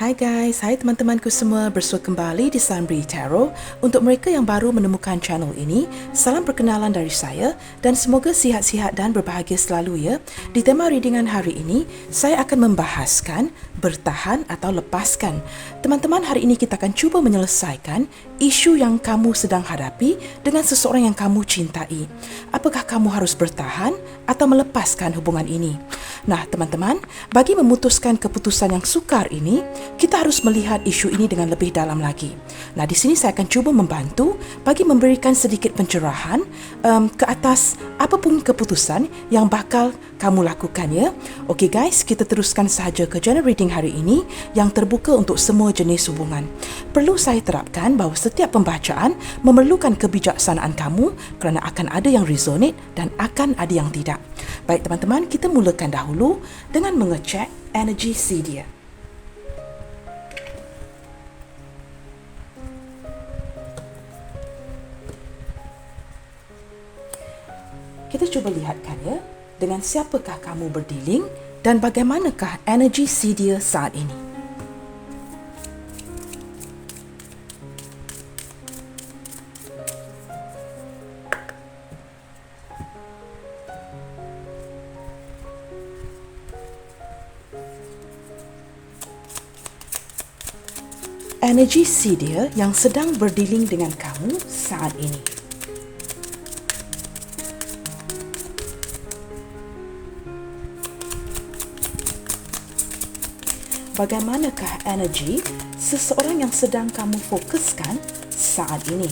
Hai guys, hai teman-temanku semua, bersua kembali di Sunbury Tarot. Untuk mereka yang baru menemukan channel ini, salam perkenalan dari saya dan semoga sihat-sihat dan berbahagia selalu ya. Di tema readingan hari ini, saya akan membahaskan bertahan atau lepaskan. Teman-teman, hari ini kita akan cuba menyelesaikan isu yang kamu sedang hadapi dengan seseorang yang kamu cintai. Apakah kamu harus bertahan atau melepaskan hubungan ini? Nah, teman-teman, bagi memutuskan keputusan yang sukar ini, kita harus melihat isu ini dengan lebih dalam lagi. Nah, di sini saya akan cuba membantu bagi memberikan sedikit pencerahan ke atas apapun keputusan yang bakal kamu lakukan ya. Okey guys, kita teruskan sahaja ke general reading hari ini yang terbuka untuk semua jenis hubungan. Perlu saya terapkan bahawa setiap pembacaan memerlukan kebijaksanaan kamu kerana akan ada yang resonate dan akan ada yang tidak. Baik teman-teman, kita mulakan dahulu dengan mengecek energi si dia. Kita cuba lihatkan ya, dengan siapakah kamu berdealing dan bagaimanakah energi si dia saat ini. Energi si dia yang sedang berdealing dengan kamu saat ini. Bagaimanakah energi seseorang yang sedang kamu fokuskan saat ini?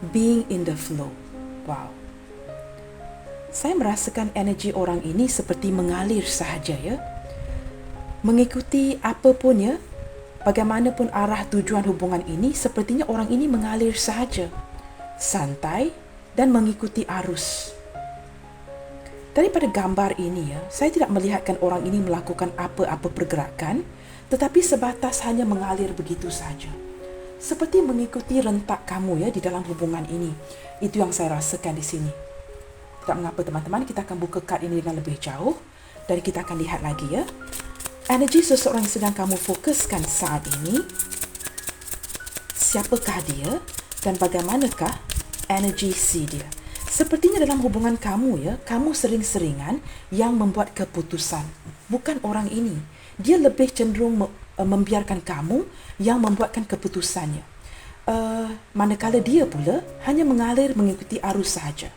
Being in the flow. Wow. Saya merasakan energi orang ini seperti mengalir sahaja ya. Mengikuti apapun ya, bagaimanapun arah tujuan hubungan ini, sepertinya orang ini mengalir sahaja. Santai dan mengikuti arus. Daripada gambar ini ya, saya tidak melihatkan orang ini melakukan apa-apa pergerakan, tetapi sebatas hanya mengalir begitu saja. Seperti mengikuti rentak kamu ya di dalam hubungan ini. Itu yang saya rasakan di sini. Tidak mengapa teman-teman, kita akan buka kad ini dengan lebih jauh dan kita akan lihat lagi ya. Energi seseorang yang sedang kamu fokuskan saat ini, siapakah dia dan bagaimanakah energi si dia. Sepertinya dalam hubungan kamu ya, kamu sering-seringan yang membuat keputusan, bukan orang ini. Dia lebih cenderung membiarkan kamu yang membuatkan keputusannya. Manakala dia pula hanya mengalir mengikuti arus sahaja.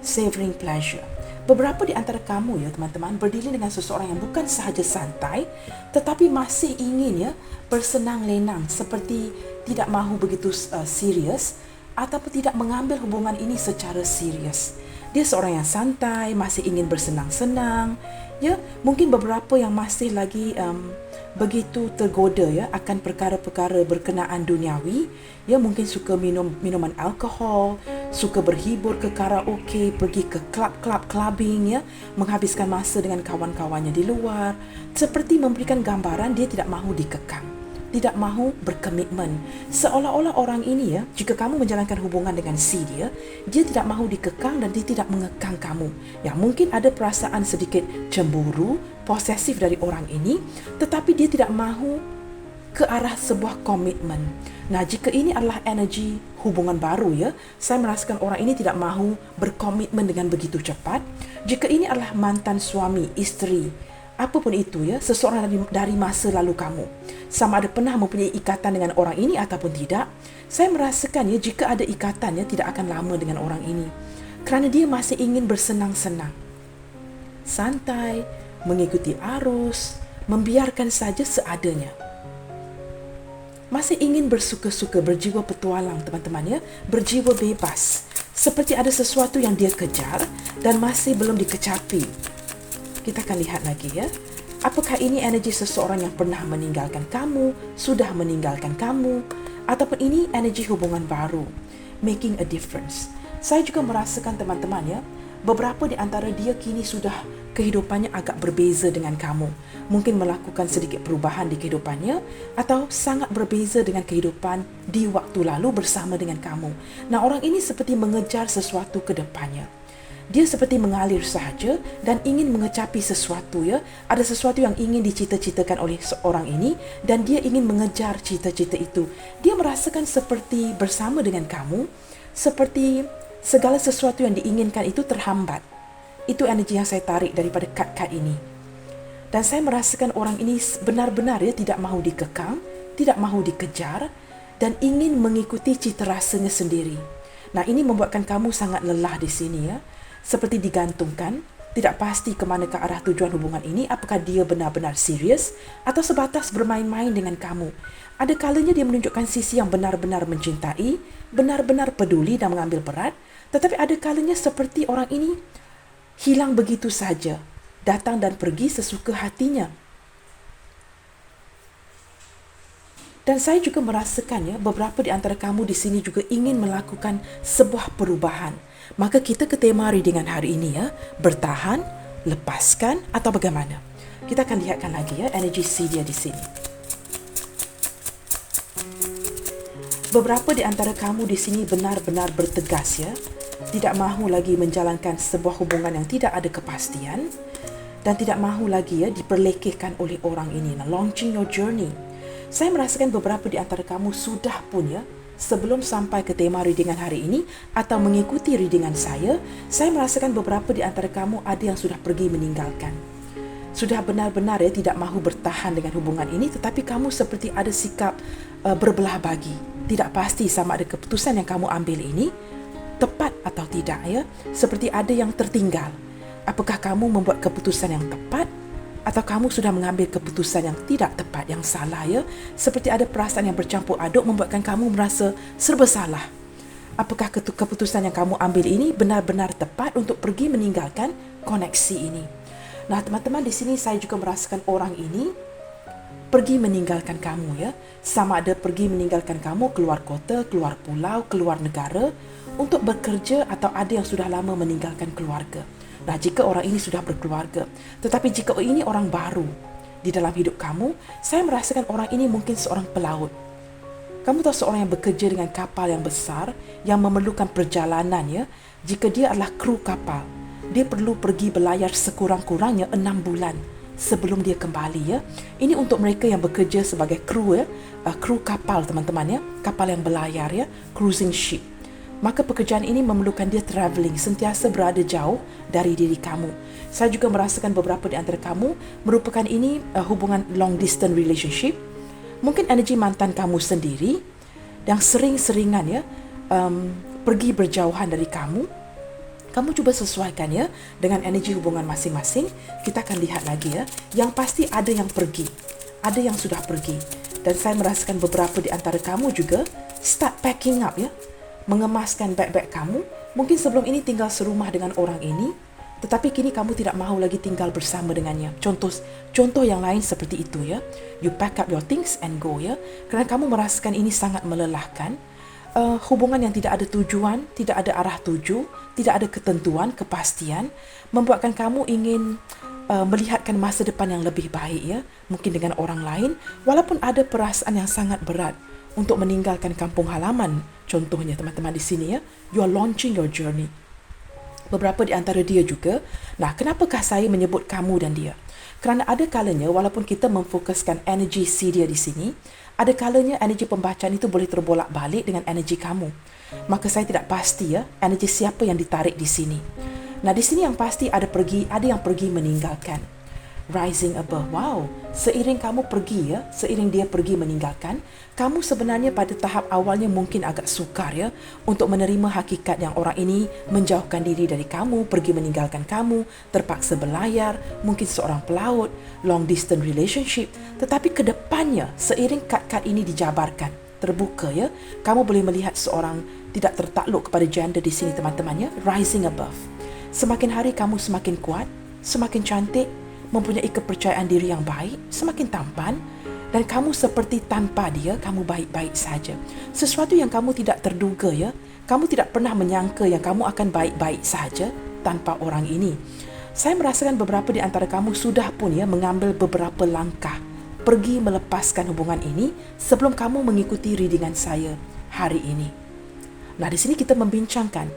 Savoring pleasure. Beberapa di antara kamu ya teman-teman berdealing dengan seseorang yang bukan sahaja santai, tetapi masih ingin ya bersenang lenang, seperti tidak mahu begitu serius ataupun tidak mengambil hubungan ini secara serius. Dia seorang yang santai, masih ingin bersenang-senang. Ya, mungkin beberapa yang masih lagi begitu tergoda ya akan perkara-perkara berkenaan duniawi. Ya, mungkin suka minum minuman alkohol, suka berhibur ke karaoke, pergi ke club clubbing ya, menghabiskan masa dengan kawan-kawannya di luar. Seperti memberikan gambaran dia tidak mahu dikekang, tidak mahu berkomitmen. Seolah-olah orang ini ya, jika kamu menjalankan hubungan dengan si dia tidak mahu dikekang dan dia tidak mengekang kamu. Ya, mungkin ada perasaan sedikit cemburu, posesif dari orang ini, tetapi dia tidak mahu ke arah sebuah komitmen. Nah, jika ini adalah energi hubungan baru ya, saya merasakan orang ini tidak mahu berkomitmen dengan begitu cepat. Jika ini adalah mantan suami, isteri, apapun itu ya, seseorang dari masa lalu kamu, sama ada pernah mempunyai ikatan dengan orang ini ataupun tidak, saya merasakan ya jika ada ikatannya tidak akan lama dengan orang ini. Kerana dia masih ingin bersenang-senang, santai, mengikuti arus, membiarkan saja seadanya. Masih ingin bersuka-suka, berjiwa petualang teman-teman ya, berjiwa bebas. Seperti ada sesuatu yang dia kejar dan masih belum dikecapi. Kita akan lihat lagi ya. Apakah ini energi seseorang yang pernah meninggalkan kamu, sudah meninggalkan kamu, ataupun ini energi hubungan baru, making a difference. Saya juga merasakan teman-teman ya, beberapa di antara dia kini sudah kehidupannya agak berbeza dengan kamu. Mungkin melakukan sedikit perubahan di kehidupannya atau sangat berbeza dengan kehidupan di waktu lalu bersama dengan kamu. Nah, orang ini seperti mengejar sesuatu ke depannya. Dia seperti mengalir sahaja dan ingin mengecapi sesuatu, ya. Ada sesuatu yang ingin dicita-citakan oleh seorang ini dan dia ingin mengejar cita-cita itu. Dia merasakan seperti bersama dengan kamu, seperti segala sesuatu yang diinginkan itu terhambat. Itu energi yang saya tarik daripada kad-kad ini. Dan saya merasakan orang ini benar-benar tidak mahu dikekang, tidak mahu dikejar dan ingin mengikuti cita rasanya sendiri. Nah, ini membuatkan kamu sangat lelah di sini, ya. Seperti digantungkan, tidak pasti ke mana ke arah tujuan hubungan ini, apakah dia benar-benar serius atau sebatas bermain-main dengan kamu. Ada kalanya dia menunjukkan sisi yang benar-benar mencintai, benar-benar peduli dan mengambil berat, tetapi ada kalanya seperti orang ini hilang begitu saja, datang dan pergi sesuka hatinya. Dan saya juga merasakan, ya, beberapa di antara kamu di sini juga ingin melakukan sebuah perubahan. Maka kita ke tema readingan hari ini, ya, bertahan, lepaskan atau bagaimana? Kita akan lihatkan lagi, ya, energi C dia di sini. Beberapa di antara kamu di sini benar-benar bertegas, ya, tidak mahu lagi menjalankan sebuah hubungan yang tidak ada kepastian dan tidak mahu lagi, ya, diperlekehkan oleh orang ini. Nah, launching your journey. Saya merasakan beberapa di antara kamu sudah pun, ya, sebelum sampai ke tema readingan hari ini atau mengikuti readingan saya merasakan beberapa di antara kamu ada yang sudah pergi meninggalkan. Sudah benar-benar, ya, tidak mahu bertahan dengan hubungan ini, tetapi kamu seperti ada sikap berbelah bagi. Tidak pasti sama ada keputusan yang kamu ambil ini tepat atau tidak, ya. Seperti ada yang tertinggal. Apakah kamu membuat keputusan yang tepat atau kamu sudah mengambil keputusan yang tidak tepat, yang salah, ya. Seperti ada perasaan yang bercampur aduk membuatkan kamu merasa serba salah. Apakah keputusan yang kamu ambil ini benar-benar tepat untuk pergi meninggalkan koneksi ini? Nah, teman-teman, di sini saya juga merasakan orang ini pergi meninggalkan kamu, ya. Sama ada pergi meninggalkan kamu keluar kota, keluar pulau, keluar negara untuk bekerja atau ada yang sudah lama meninggalkan keluarga. Nah, jika orang ini sudah berkeluarga, tetapi jika ini orang baru di dalam hidup kamu, saya merasakan orang ini mungkin seorang pelaut. Kamu tahu seorang yang bekerja dengan kapal yang besar, yang memerlukan perjalanan, ya. Jika dia adalah kru kapal, dia perlu pergi berlayar sekurang-kurangnya 6 bulan sebelum dia kembali, ya. Ini untuk mereka yang bekerja sebagai kru, ya, kru kapal, teman-teman, ya, kapal yang berlayar, ya, cruising ship. Maka pekerjaan ini memerlukan dia travelling, sentiasa berada jauh dari diri kamu. Saya juga merasakan beberapa di antara kamu merupakan ini hubungan long distance relationship. Mungkin energi mantan kamu sendiri yang sering-seringan, ya, pergi berjauhan dari kamu. Kamu cuba sesuaikan, ya, dengan energi hubungan masing-masing. Kita akan lihat lagi, ya. Yang pasti ada yang pergi, ada yang sudah pergi. Dan saya merasakan beberapa di antara kamu juga start packing up, ya, mengemaskan beg-beg kamu. Mungkin sebelum ini tinggal serumah dengan orang ini, tetapi kini kamu tidak mahu lagi tinggal bersama dengannya. Contoh yang lain seperti itu, ya. You pack up your things and go, ya. Kerana kamu merasakan ini sangat melelahkan. Hubungan yang tidak ada tujuan, tidak ada arah tuju, tidak ada ketentuan, kepastian, membuatkan kamu ingin melihatkan masa depan yang lebih baik, ya. Mungkin dengan orang lain, walaupun ada perasaan yang sangat berat untuk meninggalkan kampung halaman. Contohnya, teman-teman, di sini, ya, you are launching your journey. Beberapa di antara dia juga. Nah, kenapakah saya menyebut kamu dan dia? Kerana ada kalanya, walaupun kita memfokuskan energi C dia di sini, ada kalanya energi pembacaan itu boleh terbolak-balik dengan energi kamu. Maka saya tidak pasti, ya, energi siapa yang ditarik di sini. Nah, di sini yang pasti ada yang pergi meninggalkan. Rising above. Wow, seiring kamu pergi, ya, seiring dia pergi meninggalkan, kamu sebenarnya pada tahap awalnya mungkin agak sukar, ya, untuk menerima hakikat yang orang ini menjauhkan diri dari kamu, pergi meninggalkan kamu, terpaksa berlayar, mungkin seorang pelaut, long distance relationship. Tetapi ke depannya, seiring kad-kad ini dijabarkan, terbuka, ya, kamu boleh melihat seorang tidak tertakluk kepada janda di sini, teman-teman, ya, rising above. Semakin hari kamu semakin kuat, semakin cantik, mempunyai kepercayaan diri yang baik, semakin tampan, dan kamu seperti tanpa dia, kamu baik-baik saja. Sesuatu yang kamu tidak terduga, ya. Kamu tidak pernah menyangka yang kamu akan baik-baik saja tanpa orang ini. Saya merasakan beberapa di antara kamu sudah pun, ya, mengambil beberapa langkah pergi melepaskan hubungan ini sebelum kamu mengikuti readingan saya hari ini. Nah, di sini kita membincangkan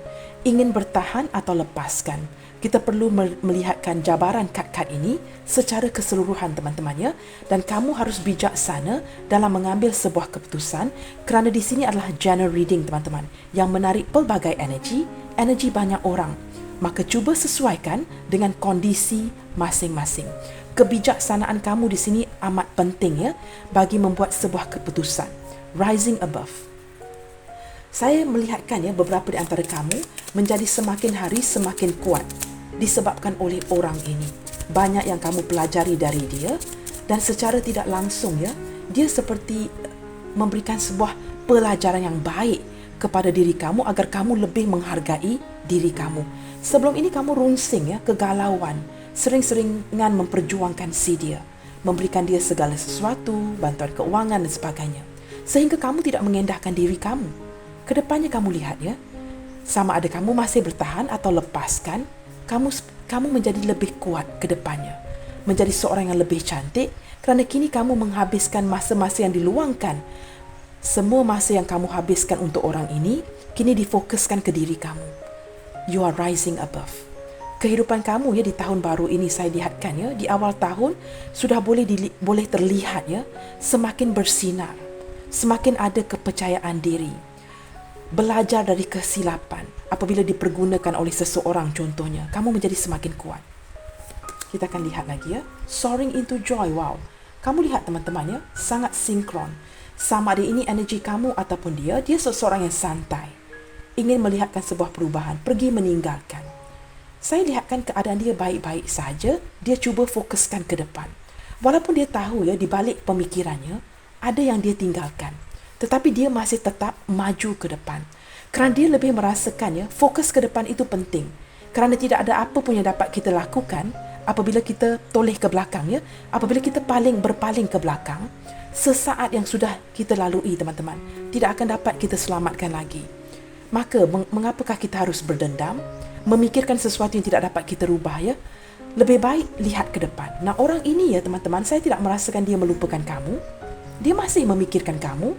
ingin bertahan atau lepaskan. Kita perlu melihatkan jabaran kad-kad ini secara keseluruhan teman-teman ya. Dan kamu harus bijaksana dalam mengambil sebuah keputusan kerana di sini adalah general reading teman-teman yang menarik pelbagai energi banyak orang. Maka cuba sesuaikan dengan kondisi masing-masing. Kebijaksanaan kamu di sini amat penting ya bagi membuat sebuah keputusan. Rising above. Saya melihatkan ya beberapa di antara kamu menjadi semakin hari semakin kuat disebabkan oleh orang ini. Banyak yang kamu pelajari dari dia dan secara tidak langsung ya, dia seperti memberikan sebuah pelajaran yang baik kepada diri kamu agar kamu lebih menghargai diri kamu. Sebelum ini kamu runsing ya, kegalauan, sering-seringan memperjuangkan si dia, memberikan dia segala sesuatu, bantuan keuangan dan sebagainya. Sehingga kamu tidak mengendahkan diri kamu. Kedepannya kamu lihat ya, sama ada kamu masih bertahan atau lepaskan, kamu menjadi lebih kuat ke depannya. Menjadi seorang yang lebih cantik kerana kini kamu menghabiskan masa-masa yang diluangkan. Semua masa yang kamu habiskan untuk orang ini, kini difokuskan ke diri kamu. You are rising above. Kehidupan kamu ya di tahun baru ini saya lihatkan ya, di awal tahun sudah boleh terlihat ya, semakin bersinar. Semakin ada kepercayaan diri. Belajar dari kesilapan apabila dipergunakan oleh seseorang contohnya, kamu menjadi semakin kuat. Kita akan lihat lagi ya, soaring into joy. Wow, kamu lihat teman-teman ya, sangat sinkron. Sama ada ini energi kamu ataupun dia seseorang yang santai, ingin melihatkan sebuah perubahan, pergi meninggalkan. Saya lihatkan keadaan dia baik-baik saja, dia cuba fokuskan ke depan. Walaupun dia tahu ya di balik pemikirannya ada yang dia tinggalkan, tetapi dia masih tetap maju ke depan. Kerana dia lebih merasakan ya, fokus ke depan itu penting. Kerana tidak ada apa pun yang dapat kita lakukan apabila kita toleh ke belakang ya. Apabila kita berpaling ke belakang, sesaat yang sudah kita lalui teman-teman, tidak akan dapat kita selamatkan lagi. Maka mengapakah kita harus berdendam, memikirkan sesuatu yang tidak dapat kita rubah ya? Lebih baik lihat ke depan. Nah, orang ini ya teman-teman, saya tidak merasakan dia melupakan kamu. Dia masih memikirkan kamu.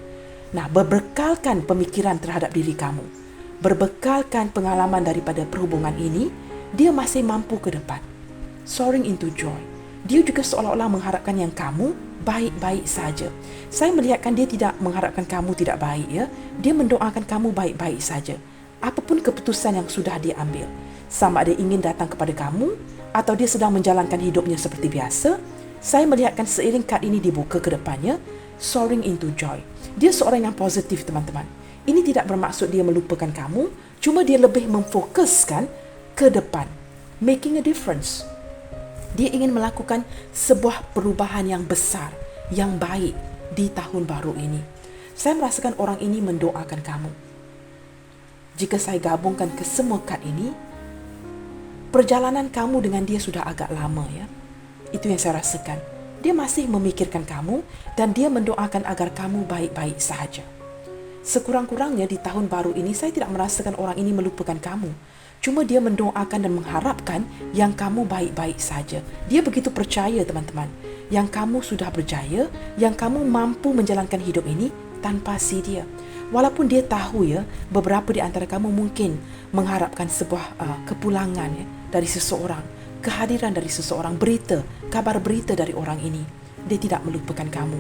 Nah, berbekalkan pemikiran terhadap diri kamu, berbekalkan pengalaman daripada perhubungan ini, dia masih mampu ke depan. Soaring into joy. Dia juga seolah-olah mengharapkan yang kamu baik-baik saja. Saya melihatkan dia tidak mengharapkan kamu tidak baik ya. Dia mendoakan kamu baik-baik saja. Apapun keputusan yang sudah dia ambil, sama ada ingin datang kepada kamu atau dia sedang menjalankan hidupnya seperti biasa, saya melihatkan seiring kad ini dibuka ke depannya, soaring into joy. Dia seorang yang positif teman-teman. Ini tidak bermaksud dia melupakan kamu, cuma dia lebih memfokuskan ke depan. Making a difference. Dia ingin melakukan sebuah perubahan yang besar, yang baik di tahun baru ini. Saya merasakan orang ini mendoakan kamu. Jika saya gabungkan ke semua kad ini, perjalanan kamu dengan dia sudah agak lama ya. Itu yang saya rasakan. Dia masih memikirkan kamu dan dia mendoakan agar kamu baik-baik sahaja. Sekurang-kurangnya di tahun baru ini saya tidak merasakan orang ini melupakan kamu. Cuma dia mendoakan dan mengharapkan yang kamu baik-baik saja. Dia begitu percaya teman-teman, yang kamu sudah berjaya, yang kamu mampu menjalankan hidup ini tanpa si dia. Walaupun dia tahu ya, beberapa di antara kamu mungkin mengharapkan sebuah kepulangan ya, dari seseorang, kehadiran dari seseorang, kabar berita dari orang ini. Dia tidak melupakan kamu.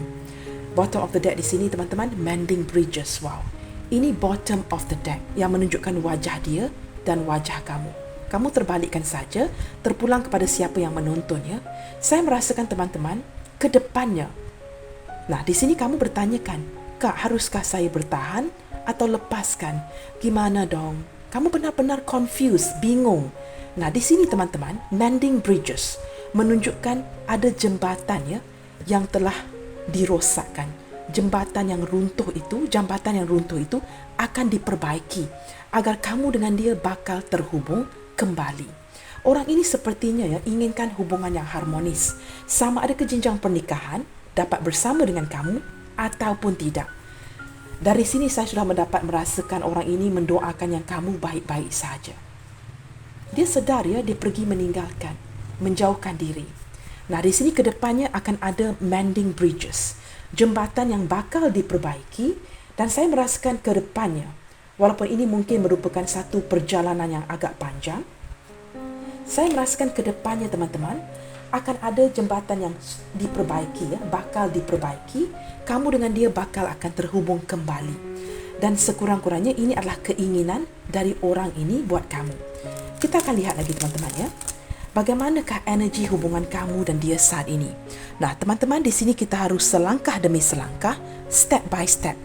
Bottom of the deck di sini teman-teman, mending bridges. Wow. Ini bottom of the deck yang menunjukkan wajah dia dan wajah kamu. Kamu terbalikkan saja, terpulang kepada siapa yang menonton ya. Saya merasakan teman-teman, ke depannya. Nah, di sini kamu bertanyakan, Kak, haruskah saya bertahan atau lepaskan? Gimana dong? Kamu benar-benar confused, bingung. Nah, di sini teman-teman, mending bridges menunjukkan ada jembatan ya yang telah dirosakkan. Jambatan yang runtuh itu akan diperbaiki agar kamu dengan dia bakal terhubung kembali. Orang ini sepertinya ya inginkan hubungan yang harmonis, sama ada ke jenjang pernikahan, dapat bersama dengan kamu ataupun tidak. Dari sini saya sudah merasakan orang ini mendoakan yang kamu baik-baik saja. Dia sedar ya, dia pergi meninggalkan, menjauhkan diri. Nah, di sini ke depannya akan ada mending bridges, jembatan yang bakal diperbaiki, dan saya merasakan ke depannya Walaupun ini mungkin merupakan satu perjalanan yang agak panjang, saya merasakan ke depannya teman-teman, akan ada jembatan yang diperbaiki, bakal diperbaiki. Kamu dengan dia bakal akan terhubung kembali. Dan sekurang-kurangnya ini adalah keinginan dari orang ini buat kamu. Kita akan lihat lagi teman-teman ya. Bagaimanakah energi hubungan kamu dan dia saat ini? Nah, teman-teman, di sini kita harus selangkah demi selangkah, step by step,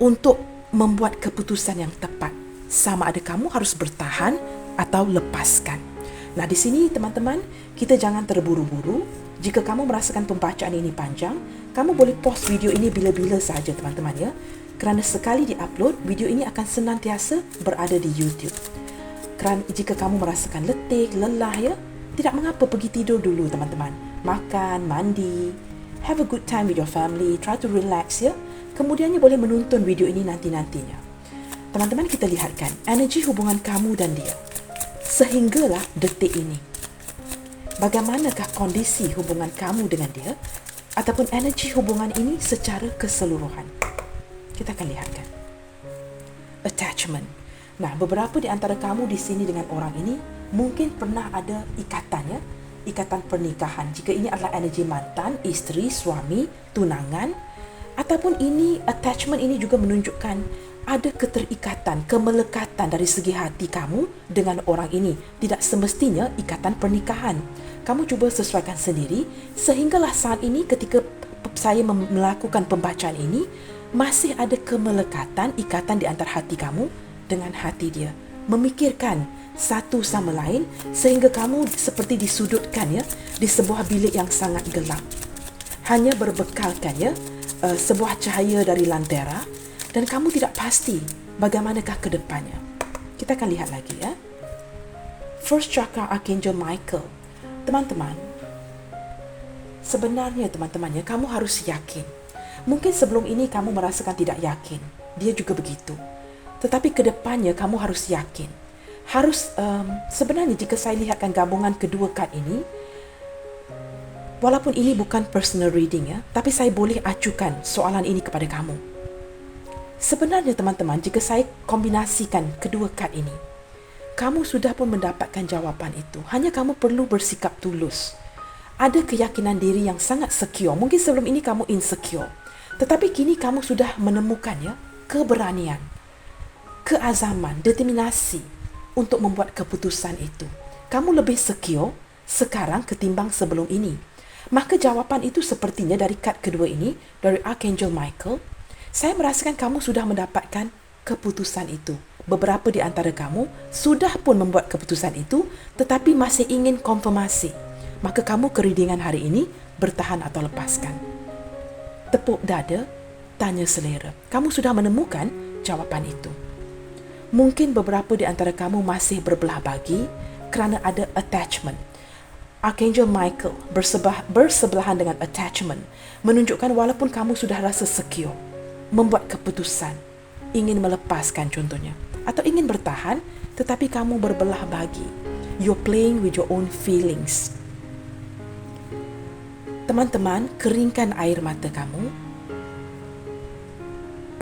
untuk membuat keputusan yang tepat. Sama ada kamu harus bertahan atau lepaskan. Nah, di sini teman-teman, kita jangan terburu-buru. Jika kamu merasakan pembacaan ini panjang, kamu boleh pause video ini bila-bila saja teman-teman ya. Kerana sekali di-upload, video ini akan senantiasa berada di YouTube. Kerana jika kamu merasakan letih, lelah ya, tidak mengapa pergi tidur dulu teman-teman. Makan, mandi, have a good time with your family, try to relax ya. Kemudiannya boleh menonton video ini nanti-nantinya. Teman-teman, kita lihatkan energi hubungan kamu dan dia. Sehinggalah detik ini. Bagaimanakah kondisi hubungan kamu dengan dia ataupun energi hubungan ini secara keseluruhan? Kita akan lihatkan. Attachment. Nah, beberapa di antara kamu di sini dengan orang ini mungkin pernah ada ikatan ya, ikatan pernikahan. Jika ini adalah energi mantan, isteri, suami, tunangan, ataupun ini attachment ini juga menunjukkan ada keterikatan, kemelekatan dari segi hati kamu dengan orang ini. Tidak semestinya ikatan pernikahan. Kamu cuba sesuaikan sendiri sehinggalah saat ini ketika saya melakukan pembacaan ini, masih ada kemelekatan, ikatan di antara hati kamu dengan hati dia. Memikirkan satu sama lain sehingga kamu seperti disudutkan ya di sebuah bilik yang sangat gelap. Hanya berbekalkan ya sebuah cahaya dari lantera dan kamu tidak pasti bagaimanakah ke depannya. Kita akan lihat lagi ya. First chakra Archangel Michael. Teman-teman, sebenarnya teman-temannya kamu harus yakin. Mungkin sebelum ini kamu merasakan tidak yakin. Dia juga begitu. Tetapi ke depannya kamu harus yakin. Harus sebenarnya jika saya lihatkan gabungan kedua kad ini, walaupun ini bukan personal reading ya, tapi saya boleh acukan soalan ini kepada kamu. Sebenarnya teman-teman, jika saya kombinasikan kedua kad ini, kamu sudah pun mendapatkan jawapan itu. Hanya kamu perlu bersikap tulus. Ada keyakinan diri yang sangat secure. Mungkin sebelum ini kamu insecure. Tetapi kini kamu sudah menemukan ya, keberanian, keazaman, determinasi untuk membuat keputusan itu. Kamu lebih secure sekarang ketimbang sebelum ini. Maka jawapan itu sepertinya dari kad kedua ini, dari Archangel Michael, saya merasakan kamu sudah mendapatkan keputusan itu. Beberapa di antara kamu sudah pun membuat keputusan itu, tetapi masih ingin konfirmasi. Maka kamu ke readingan hari ini, bertahan atau lepaskan. Tepuk dada, tanya selera. Kamu sudah menemukan jawapan itu. Mungkin beberapa di antara kamu masih berbelah bagi kerana ada attachment. Archangel Michael bersebelahan dengan attachment, menunjukkan walaupun kamu sudah rasa secure, membuat keputusan, ingin melepaskan contohnya, atau ingin bertahan, tetapi kamu berbelah bagi. You're playing with your own feelings. Teman-teman, keringkan air mata kamu.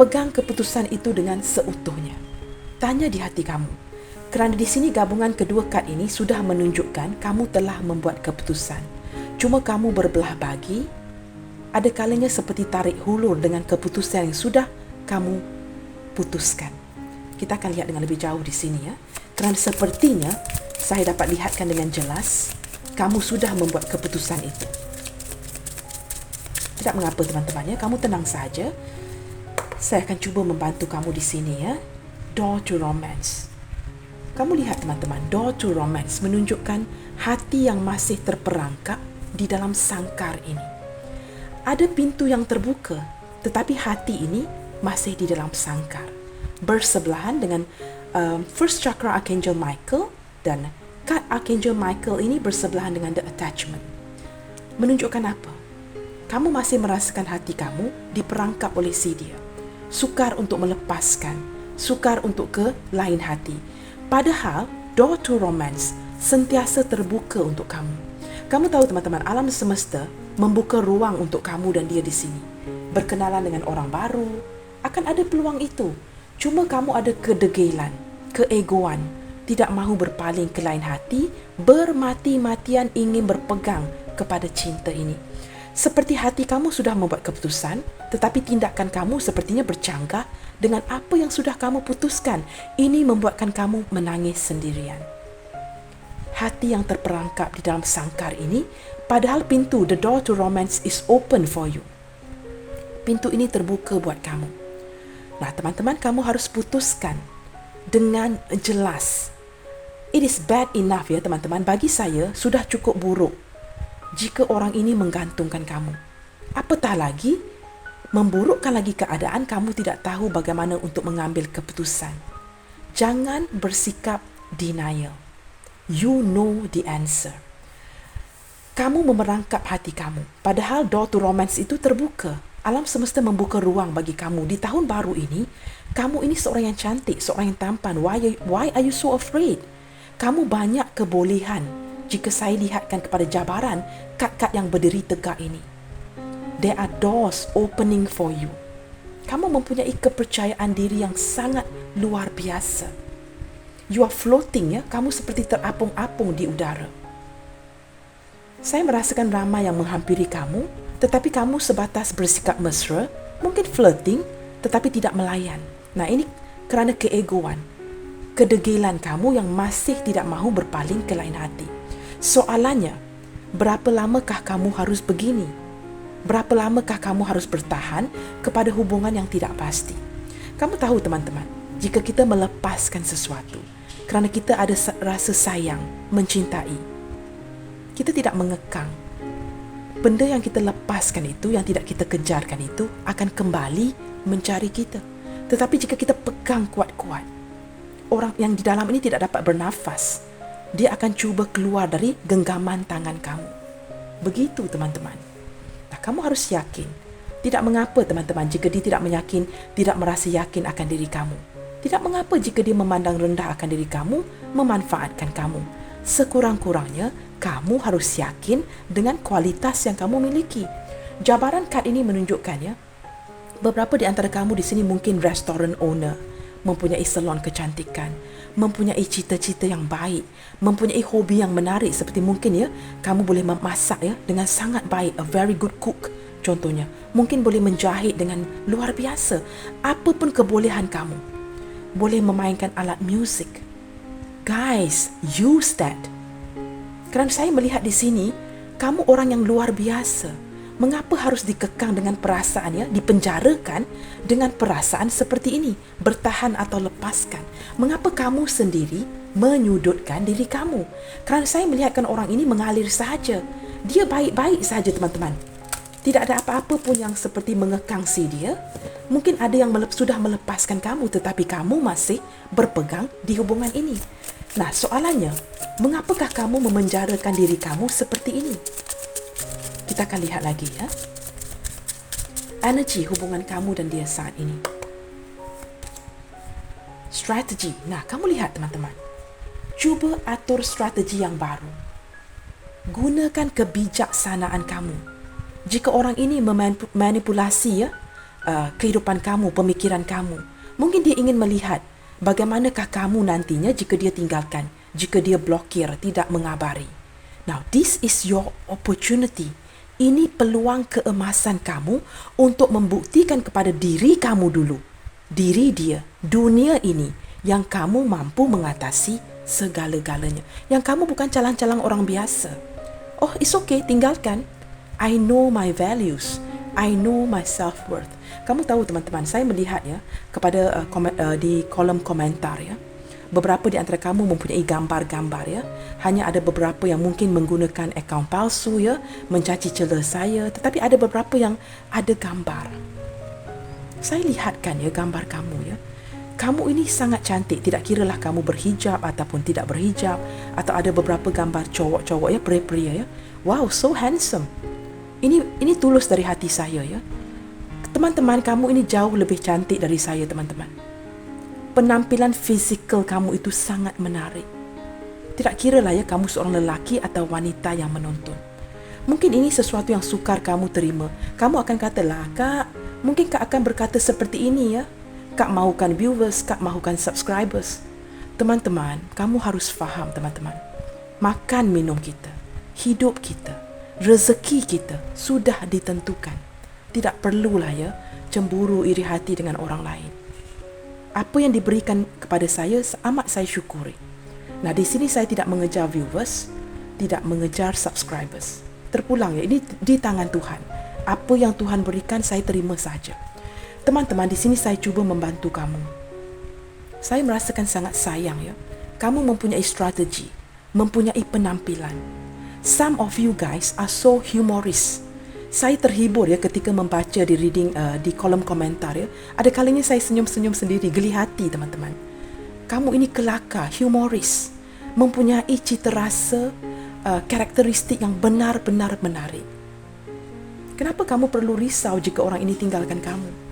Pegang keputusan itu dengan seutuhnya. Tanya di hati kamu. Kerana di sini gabungan kedua kad ini sudah menunjukkan kamu telah membuat keputusan. Cuma kamu berbelah bagi. Ada kalanya seperti tarik hulur dengan keputusan yang sudah kamu putuskan. Kita akan lihat dengan lebih jauh di sini ya. Kerana sepertinya saya dapat lihatkan dengan jelas kamu sudah membuat keputusan itu. Tidak mengapa teman-teman ya, kamu tenang saja. Saya akan cuba membantu kamu di sini ya. Door to Romance. Kamu lihat teman-teman, Door to Romance menunjukkan hati yang masih terperangkap di dalam sangkar ini. Ada pintu yang terbuka, tetapi hati ini masih di dalam sangkar. Bersebelahan dengan First Chakra Archangel Michael dan kad Archangel Michael ini bersebelahan dengan The Attachment. Menunjukkan apa? Kamu masih merasakan hati kamu diperangkap oleh si dia. Sukar untuk melepaskan, sukar untuk ke lain hati. Padahal Door to Romance sentiasa terbuka untuk kamu. Kamu tahu teman-teman, alam semesta membuka ruang untuk kamu dan dia di sini. Berkenalan dengan orang baru, akan ada peluang itu. Cuma kamu ada kedegilan, keegoan, tidak mahu berpaling ke lain hati, bermati-matian ingin berpegang kepada cinta ini. Seperti hati kamu sudah membuat keputusan, tetapi tindakan kamu sepertinya bercanggah dengan apa yang sudah kamu putuskan. Ini membuatkan kamu menangis sendirian. Hati yang terperangkap di dalam sangkar ini, padahal pintu, the door to romance is open for you. Pintu ini terbuka buat kamu. Nah, teman-teman, kamu harus putuskan dengan jelas. It is bad enough ya teman-teman, bagi saya sudah cukup buruk jika orang ini menggantungkan kamu. Apatah lagi, memburukkan lagi keadaan, kamu tidak tahu bagaimana untuk mengambil keputusan. Jangan bersikap denial. You know the answer. Kamu memerangkap hati kamu, padahal door to romance itu terbuka. Alam semesta membuka ruang bagi kamu. Di tahun baru ini, kamu ini seorang yang cantik, seorang yang tampan. Why are you so afraid? Kamu banyak kebolehan jika saya lihatkan kepada jabaran kad-kad yang berdiri tegak ini. There are doors opening for you. Kamu mempunyai kepercayaan diri yang sangat luar biasa. You are floating ya, kamu seperti terapung-apung di udara. Saya merasakan ramai yang menghampiri kamu, tetapi kamu sebatas bersikap mesra, mungkin flirting, tetapi tidak melayan. Nah, ini kerana keegoan, kedegilan kamu yang masih tidak mahu berpaling ke lain hati. Soalannya, berapa lamakah kamu harus begini? Berapa lamakah kamu harus bertahan kepada hubungan yang tidak pasti? Kamu tahu teman-teman, jika kita melepaskan sesuatu kerana kita ada rasa sayang, mencintai, kita tidak mengekang. Benda yang kita lepaskan itu, yang tidak kita kejarkan itu, akan kembali mencari kita. Tetapi jika kita pegang kuat-kuat, orang yang di dalam ini tidak dapat bernafas, dia akan cuba keluar dari genggaman tangan kamu. Begitu teman-teman. Nah, kamu harus yakin. Tidak mengapa teman-teman jika dia tidak merasa yakin akan diri kamu. Tidak mengapa jika dia memandang rendah akan diri kamu, memanfaatkan kamu. Sekurang-kurangnya, kamu harus yakin dengan kualitas yang kamu miliki. Jabaran kad ini menunjukkannya, beberapa di antara kamu di sini mungkin restoran owner, mempunyai salon kecantikan, mempunyai cita-cita yang baik, mempunyai hobi yang menarik seperti mungkin ya, kamu boleh memasak ya dengan sangat baik, a very good cook contohnya. Mungkin boleh menjahit dengan luar biasa. Apapun kebolehan kamu, boleh memainkan alat muzik. Guys, use that. Kerana saya melihat di sini, kamu orang yang luar biasa. Mengapa harus dikekang dengan perasaan ya, dipenjarakan dengan perasaan seperti ini? Bertahan atau lepaskan. Mengapa kamu sendiri menyudutkan diri kamu? Kerana saya melihatkan orang ini mengalir sahaja. Dia baik-baik sahaja teman-teman. Tidak ada apa-apa pun yang seperti mengekang si dia. Mungkin ada yang sudah melepaskan kamu, tetapi kamu masih berpegang di hubungan ini. Nah, soalannya, mengapakah kamu memenjarakan diri kamu seperti ini? Kita akan lihat lagi ya. Energi hubungan kamu dan dia saat ini. Strategi. Nah, kamu lihat teman-teman. Cuba atur strategi yang baru. Gunakan kebijaksanaan kamu. Jika orang ini memanipulasi ya, kehidupan kamu, pemikiran kamu, mungkin dia ingin melihat bagaimanakah kamu nantinya jika dia tinggalkan, jika dia blokir, tidak mengabari. Now, this is your opportunity. Ini peluang keemasan kamu untuk membuktikan kepada diri kamu dulu, diri dia, dunia ini, yang kamu mampu mengatasi segala-galanya. Yang kamu bukan calang-calang orang biasa. Oh, it's okay, tinggalkan. I know my values. I know my self-worth. Kamu tahu teman-teman, saya melihat ya kepada di kolom komentar ya, beberapa di antara kamu mempunyai gambar-gambar ya. Hanya ada beberapa yang mungkin menggunakan akaun palsu ya, mencaci cela saya, tetapi ada beberapa yang ada gambar. Saya lihatkan ya gambar kamu ya. Kamu ini sangat cantik, tidak kiralah kamu berhijab ataupun tidak berhijab, atau ada beberapa gambar cowok-cowok ya, pria-pria ya. Wow, so handsome. Ini tulus dari hati saya ya. Teman-teman, kamu ini jauh lebih cantik dari saya teman-teman. Penampilan fizikal kamu itu sangat menarik. Tidak kiralah ya kamu seorang lelaki atau wanita yang menonton. Mungkin ini sesuatu yang sukar kamu terima. Kamu akan katalah, Kak, mungkin Kak akan berkata seperti ini ya. Kak mahukan viewers, Kak mahukan subscribers. Teman-teman, kamu harus faham teman-teman. Makan minum kita, hidup kita, rezeki kita sudah ditentukan. Tidak perlulah ya cemburu iri hati dengan orang lain. Apa yang diberikan kepada saya amat saya syukuri. Nah, di sini saya tidak mengejar viewers, tidak mengejar subscribers. Terpulang ya, ini di tangan Tuhan. Apa yang Tuhan berikan saya terima saja. Teman-teman, di sini saya cuba membantu kamu. Saya merasakan sangat sayang ya. Kamu mempunyai strategi, mempunyai penampilan. Some of you guys are so humoris. Saya terhibur ya ketika membaca di reading di kolom komentar ya. Ada kalanya saya senyum-senyum sendiri, geli hati teman-teman. Kamu ini kelakar, humoris, mempunyai cita rasa, karakteristik yang benar-benar menarik. Kenapa kamu perlu risau jika orang ini tinggalkan kamu?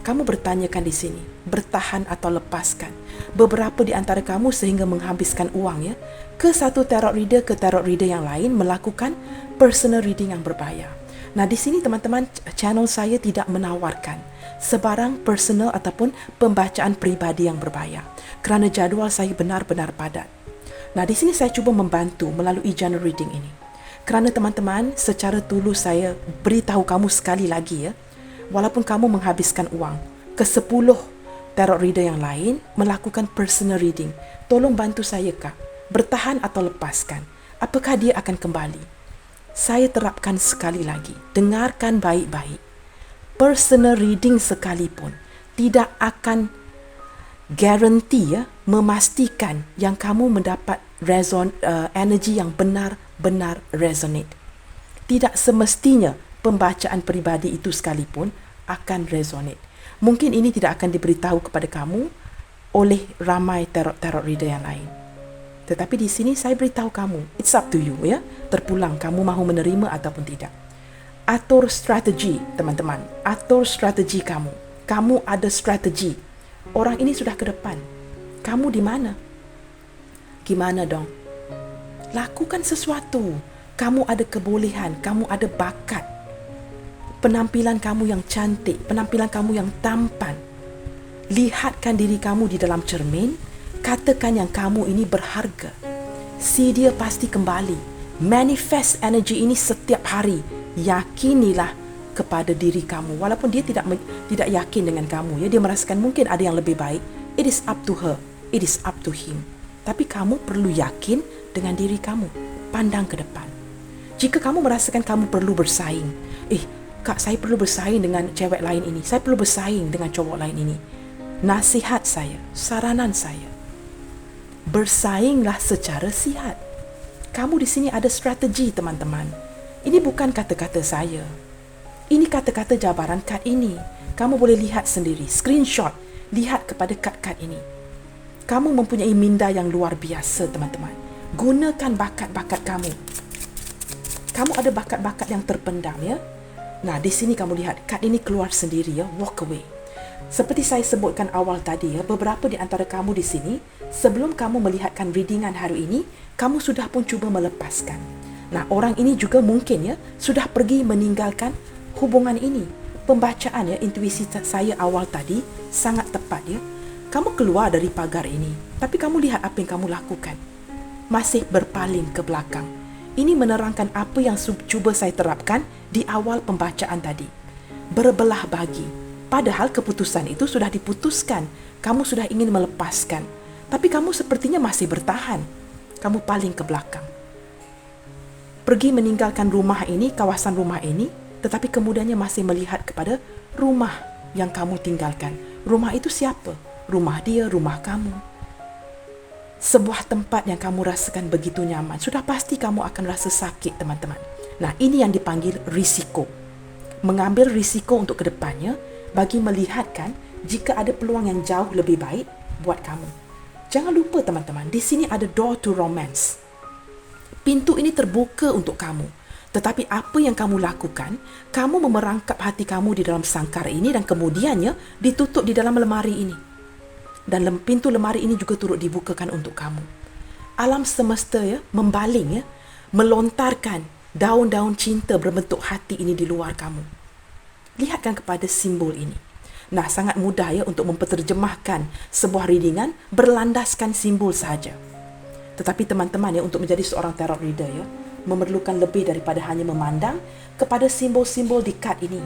Kamu bertanyakan di sini, bertahan atau lepaskan. Beberapa di antara kamu sehingga menghabiskan uang ya, ke satu tarot reader ke tarot reader yang lain melakukan personal reading yang berbayar. Nah, di sini teman-teman, channel saya tidak menawarkan sebarang personal ataupun pembacaan peribadi yang berbayar kerana jadual saya benar-benar padat. Nah, di sini saya cuba membantu melalui general reading ini. Kerana teman-teman, secara tulus saya beritahu kamu sekali lagi ya, walaupun kamu menghabiskan uang ke 10 tarot reader yang lain melakukan personal reading, tolong bantu saya Kak, bertahan atau lepaskan. Apakah dia akan kembali? Saya terapkan sekali lagi, dengarkan baik-baik. Personal reading sekalipun tidak akan garanti ya, memastikan yang kamu mendapat energi yang benar-benar resonate. Tidak semestinya pembacaan peribadi itu sekalipun akan resonate. Mungkin ini tidak akan diberitahu kepada kamu oleh ramai tarot reader yang lain. Tetapi di sini saya beritahu kamu, it's up to you ya. Terpulang kamu mahu menerima ataupun tidak. Atur strategi teman-teman, atur strategi kamu. Kamu ada strategi. Orang ini sudah ke depan. Kamu di mana? Gimana dong? Lakukan sesuatu. Kamu ada kebolehan, kamu ada bakat. Penampilan kamu yang cantik, penampilan kamu yang tampan. Lihatkan diri kamu di dalam cermin, katakan yang kamu ini berharga. Si dia pasti kembali. Manifest energy ini setiap hari. Yakinilah kepada diri kamu. Walaupun dia tidak yakin dengan kamu, ya, dia merasakan mungkin ada yang lebih baik. It is up to her, it is up to him. Tapi kamu perlu yakin dengan diri kamu. Pandang ke depan. Jika kamu merasakan kamu perlu bersaing, Kak, saya perlu bersaing dengan cewek lain ini. Saya perlu bersaing dengan cowok lain ini. Nasihat saya, saranan saya, bersainglah secara sihat. Kamu di sini ada strategi, teman-teman. Ini bukan kata-kata saya. Ini kata-kata jabaran kad ini. Kamu boleh lihat sendiri, screenshot, lihat kepada kad-kad ini. Kamu mempunyai minda yang luar biasa, teman-teman. Gunakan bakat-bakat kamu. Kamu ada bakat-bakat yang terpendam, ya. Nah, di sini kamu lihat, kad ini keluar sendiri ya, walk away. Seperti saya sebutkan awal tadi ya, beberapa di antara kamu di sini, sebelum kamu melihatkan readingan hari ini, kamu sudah pun cuba melepaskan. Nah, orang ini juga mungkin ya, sudah pergi meninggalkan hubungan ini. Pembacaan ya, intuisi saya awal tadi, sangat tepat ya. Kamu keluar dari pagar ini, tapi kamu lihat apa yang kamu lakukan. Masih berpaling ke belakang. Ini menerangkan apa yang cuba saya terapkan di awal pembacaan tadi. Berbelah bagi. Padahal keputusan itu sudah diputuskan. Kamu sudah ingin melepaskan. Tapi kamu sepertinya masih bertahan. Kamu paling ke belakang. Pergi meninggalkan rumah ini, kawasan rumah ini, tetapi kemudiannya masih melihat kepada rumah yang kamu tinggalkan. Rumah itu siapa? Rumah dia, rumah kamu. Sebuah tempat yang kamu rasakan begitu nyaman, sudah pasti kamu akan rasa sakit, teman-teman. Nah, ini yang dipanggil risiko. Mengambil risiko untuk kedepannya bagi melihatkan jika ada peluang yang jauh lebih baik buat kamu. Jangan lupa, teman-teman, di sini ada door to romance. Pintu ini terbuka untuk kamu. Tetapi apa yang kamu lakukan, kamu memerangkap hati kamu di dalam sangkar ini dan kemudiannya ditutup di dalam lemari ini. Dan pintu lemari ini juga turut dibukakan untuk kamu. Alam semesta ya, membaling ya, melontarkan daun-daun cinta berbentuk hati ini di luar kamu. Lihatkan kepada simbol ini. Nah, sangat mudah ya untuk memperterjemahkan sebuah readingan berlandaskan simbol sahaja. Tetapi teman-teman ya, untuk menjadi seorang tarot reader ya, memerlukan lebih daripada hanya memandang kepada simbol-simbol di kad ini.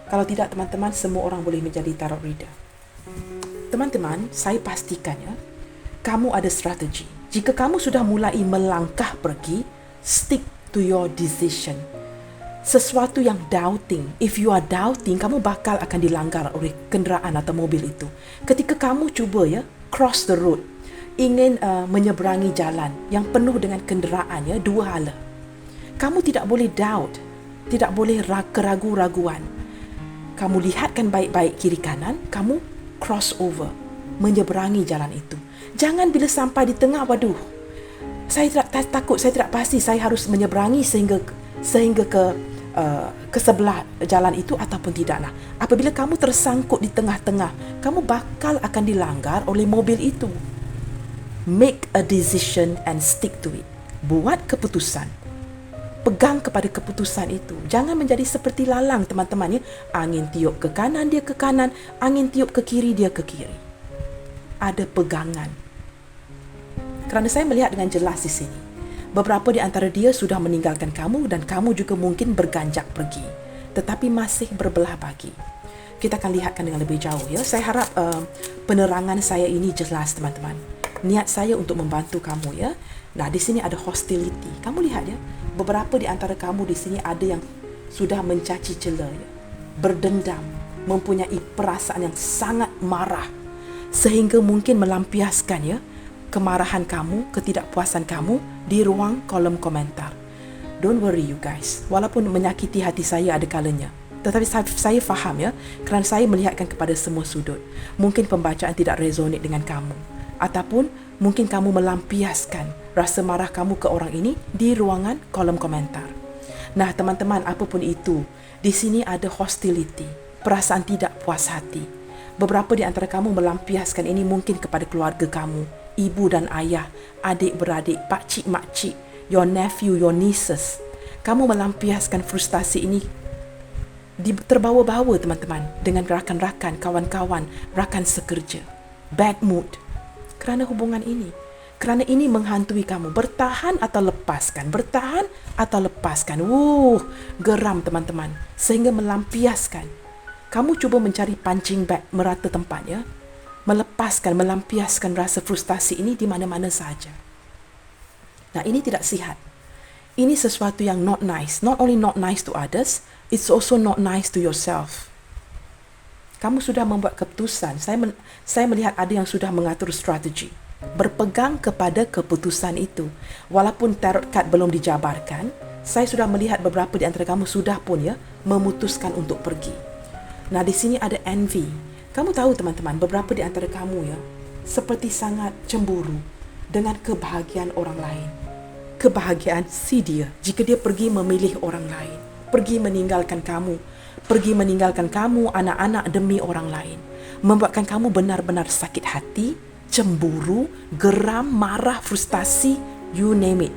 Kalau tidak teman-teman, semua orang boleh menjadi tarot reader. Teman-teman, saya pastikan ya, kamu ada strategi. Jika kamu sudah mulai melangkah pergi, stick to your decision. Sesuatu yang doubting, if you are doubting, kamu bakal akan dilanggar oleh kenderaan atau mobil itu. Ketika kamu cuba ya, cross the road, ingin menyeberangi jalan yang penuh dengan kenderaan ya, dua hala. Kamu tidak boleh doubt, tidak boleh keragu-raguan. Kamu lihatkan baik-baik kiri kanan, kamu cross over, menyeberangi jalan itu. Jangan bila sampai di tengah, waduh, saya tidak takut, saya tidak pasti saya harus menyeberangi sehingga ke sebelah jalan itu ataupun tidak. Nah, apabila kamu tersangkut di tengah-tengah, kamu bakal akan dilanggar oleh mobil itu. Make a decision and stick to it. Buat keputusan. Pegang kepada keputusan itu. Jangan menjadi seperti lalang, teman-teman ya. Angin tiup ke kanan, dia ke kanan. Angin tiup ke kiri, dia ke kiri. Ada pegangan. Kerana saya melihat dengan jelas di sini, beberapa di antara dia sudah meninggalkan kamu dan kamu juga mungkin berganjak pergi. Tetapi masih berbelah bagi. Kita akan lihatkan dengan lebih jauh ya. Saya harap penerangan saya ini jelas, teman-teman. Niat saya untuk membantu kamu ya. Nah, di sini ada hostility. Kamu lihat ya, beberapa di antara kamu di sini ada yang sudah mencaci cela ya, berdendam, mempunyai perasaan yang sangat marah sehingga mungkin melampiaskan ya kemarahan kamu, ketidakpuasan kamu di ruang kolom komentar. Don't worry you guys. Walaupun menyakiti hati saya ada kalanya, tetapi saya faham ya, kerana saya melihatkan kepada semua sudut. Mungkin pembacaan tidak resonate dengan kamu, ataupun mungkin kamu melampiaskan rasa marah kamu ke orang ini di ruangan kolom komentar. Nah, teman-teman, apapun itu, di sini ada hostility, perasaan tidak puas hati. Beberapa di antara kamu melampiaskan ini mungkin kepada keluarga kamu, ibu dan ayah, adik-beradik, pakcik, makcik, your nephew, your nieces. Kamu melampiaskan frustasi ini terbawa-bawa, teman-teman, dengan rakan-rakan, kawan-kawan, rakan sekerja. Bad mood kerana hubungan ini. Kerana ini menghantui kamu. Bertahan atau lepaskan. Bertahan atau lepaskan. Geram, teman-teman. Sehingga melampiaskan. Kamu cuba mencari punching bag merata tempatnya. Melepaskan, melampiaskan rasa frustasi ini di mana-mana sahaja. Nah, ini tidak sihat. Ini sesuatu yang not nice. Not only not nice to others, it's also not nice to yourself. Kamu sudah membuat keputusan. Saya melihat ada yang sudah mengatur strategi. Berpegang kepada keputusan itu. Walaupun tarot card belum dijabarkan, saya sudah melihat beberapa di antara kamu sudah pun ya memutuskan untuk pergi. Nah, di sini ada envy. Kamu tahu, teman-teman, beberapa di antara kamu ya seperti sangat cemburu dengan kebahagiaan orang lain. Kebahagiaan si dia jika dia pergi memilih orang lain, pergi meninggalkan kamu, anak-anak demi orang lain, membuatkan kamu benar-benar sakit hati, cemburu, geram, marah, frustasi, you name it.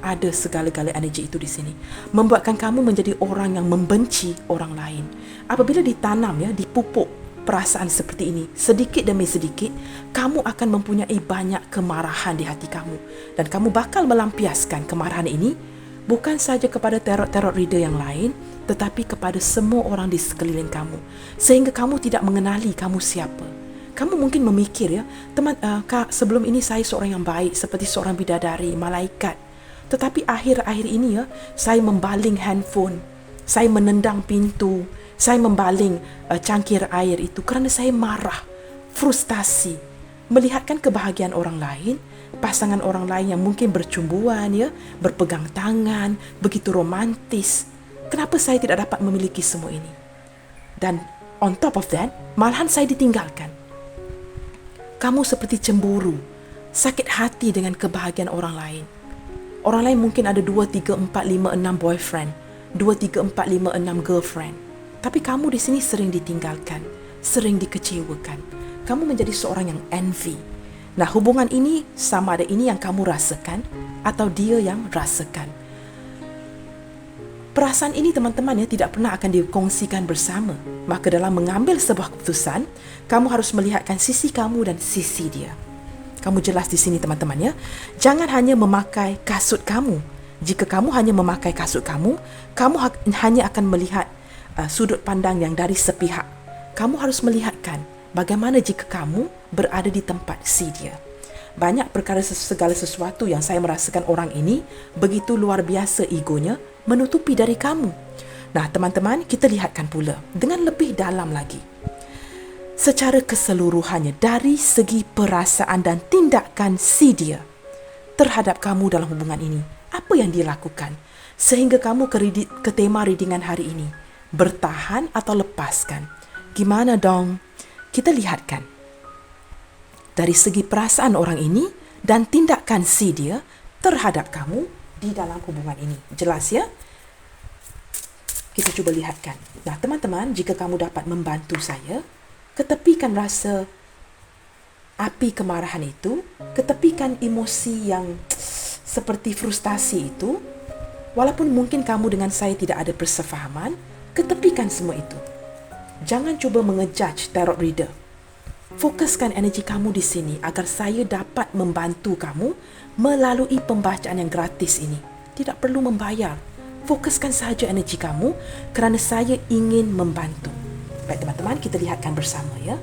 Ada segala-gala energi itu di sini. Membuatkan kamu menjadi orang yang membenci orang lain. Apabila ditanam ya, dipupuk perasaan seperti ini, sedikit demi sedikit, kamu akan mempunyai banyak kemarahan di hati kamu. Dan kamu bakal melampiaskan kemarahan ini bukan saja kepada tarot reader yang lain, tetapi kepada semua orang di sekeliling kamu. Sehingga kamu tidak mengenali kamu siapa. Kamu mungkin memikir ya, Kak, sebelum ini saya seorang yang baik, seperti seorang bidadari, malaikat. Tetapi akhir-akhir ini ya, saya membaling handphone, saya menendang pintu, saya membaling cangkir air itu kerana saya marah, frustasi, melihatkan kebahagiaan orang lain, pasangan orang lain yang mungkin bercumbuan ya, berpegang tangan, begitu romantis. Kenapa saya tidak dapat memiliki semua ini? Dan on top of that, malahan saya ditinggalkan. Kamu seperti cemburu, sakit hati dengan kebahagiaan orang lain. Orang lain mungkin ada 2, 3, 4, 5, 6 boyfriend, 2, 3, 4, 5, 6 girlfriend. Tapi kamu di sini sering ditinggalkan, sering dikecewakan. Kamu menjadi seorang yang envy. Nah, hubungan ini sama ada ini yang kamu rasakan atau dia yang rasakan. Perasaan ini teman-teman ya tidak pernah akan dikongsikan bersama. Maka dalam mengambil sebuah keputusan, kamu harus melihatkan sisi kamu dan sisi dia. Kamu jelas di sini teman-teman ya. Jangan hanya memakai kasut kamu. Jika kamu hanya memakai kasut kamu hanya akan melihat sudut pandang yang dari sepihak. Kamu harus melihatkan bagaimana jika kamu berada di tempat si dia. Banyak perkara segala sesuatu yang saya merasakan orang ini begitu luar biasa egonya menutupi dari kamu. Nah, teman-teman, kita lihatkan pula dengan lebih dalam lagi. Secara keseluruhannya dari segi perasaan dan tindakan si dia terhadap kamu dalam hubungan ini. Apa yang dia lakukan sehingga kamu ke tema readingan hari ini? Bertahan atau lepaskan? Gimana dong? Kita lihatkan dari segi perasaan orang ini dan tindakan si dia terhadap kamu di dalam hubungan ini. Jelas ya? Kita cuba lihatkan. Nah, teman-teman, jika kamu dapat membantu saya, ketepikan rasa api kemarahan itu, ketepikan emosi yang seperti frustasi itu, walaupun mungkin kamu dengan saya tidak ada persefahaman, ketepikan semua itu. Jangan cuba mengejudge tarot reader. Fokuskan energi kamu di sini agar saya dapat membantu kamu melalui pembacaan yang gratis ini. Tidak perlu membayar. Fokuskan sahaja energi kamu kerana saya ingin membantu. Baik teman-teman, kita lihatkan bersama ya.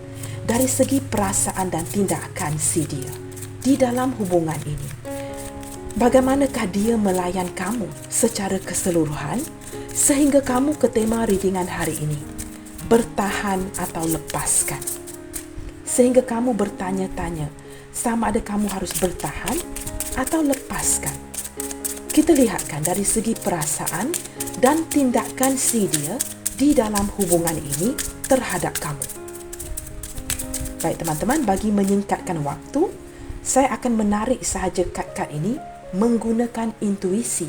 Dari segi perasaan dan tindakan si dia di dalam hubungan ini. Bagaimanakah dia melayan kamu secara keseluruhan sehingga kamu ke tema readingan hari ini? Bertahan atau lepaskan? Sehingga kamu bertanya-tanya, sama ada kamu harus bertahan atau lepaskan. Kita lihatkan dari segi perasaan dan tindakan si dia di dalam hubungan ini terhadap kamu. Baik teman-teman, bagi menyingkatkan waktu, saya akan menarik sahaja kad-kad ini menggunakan intuisi.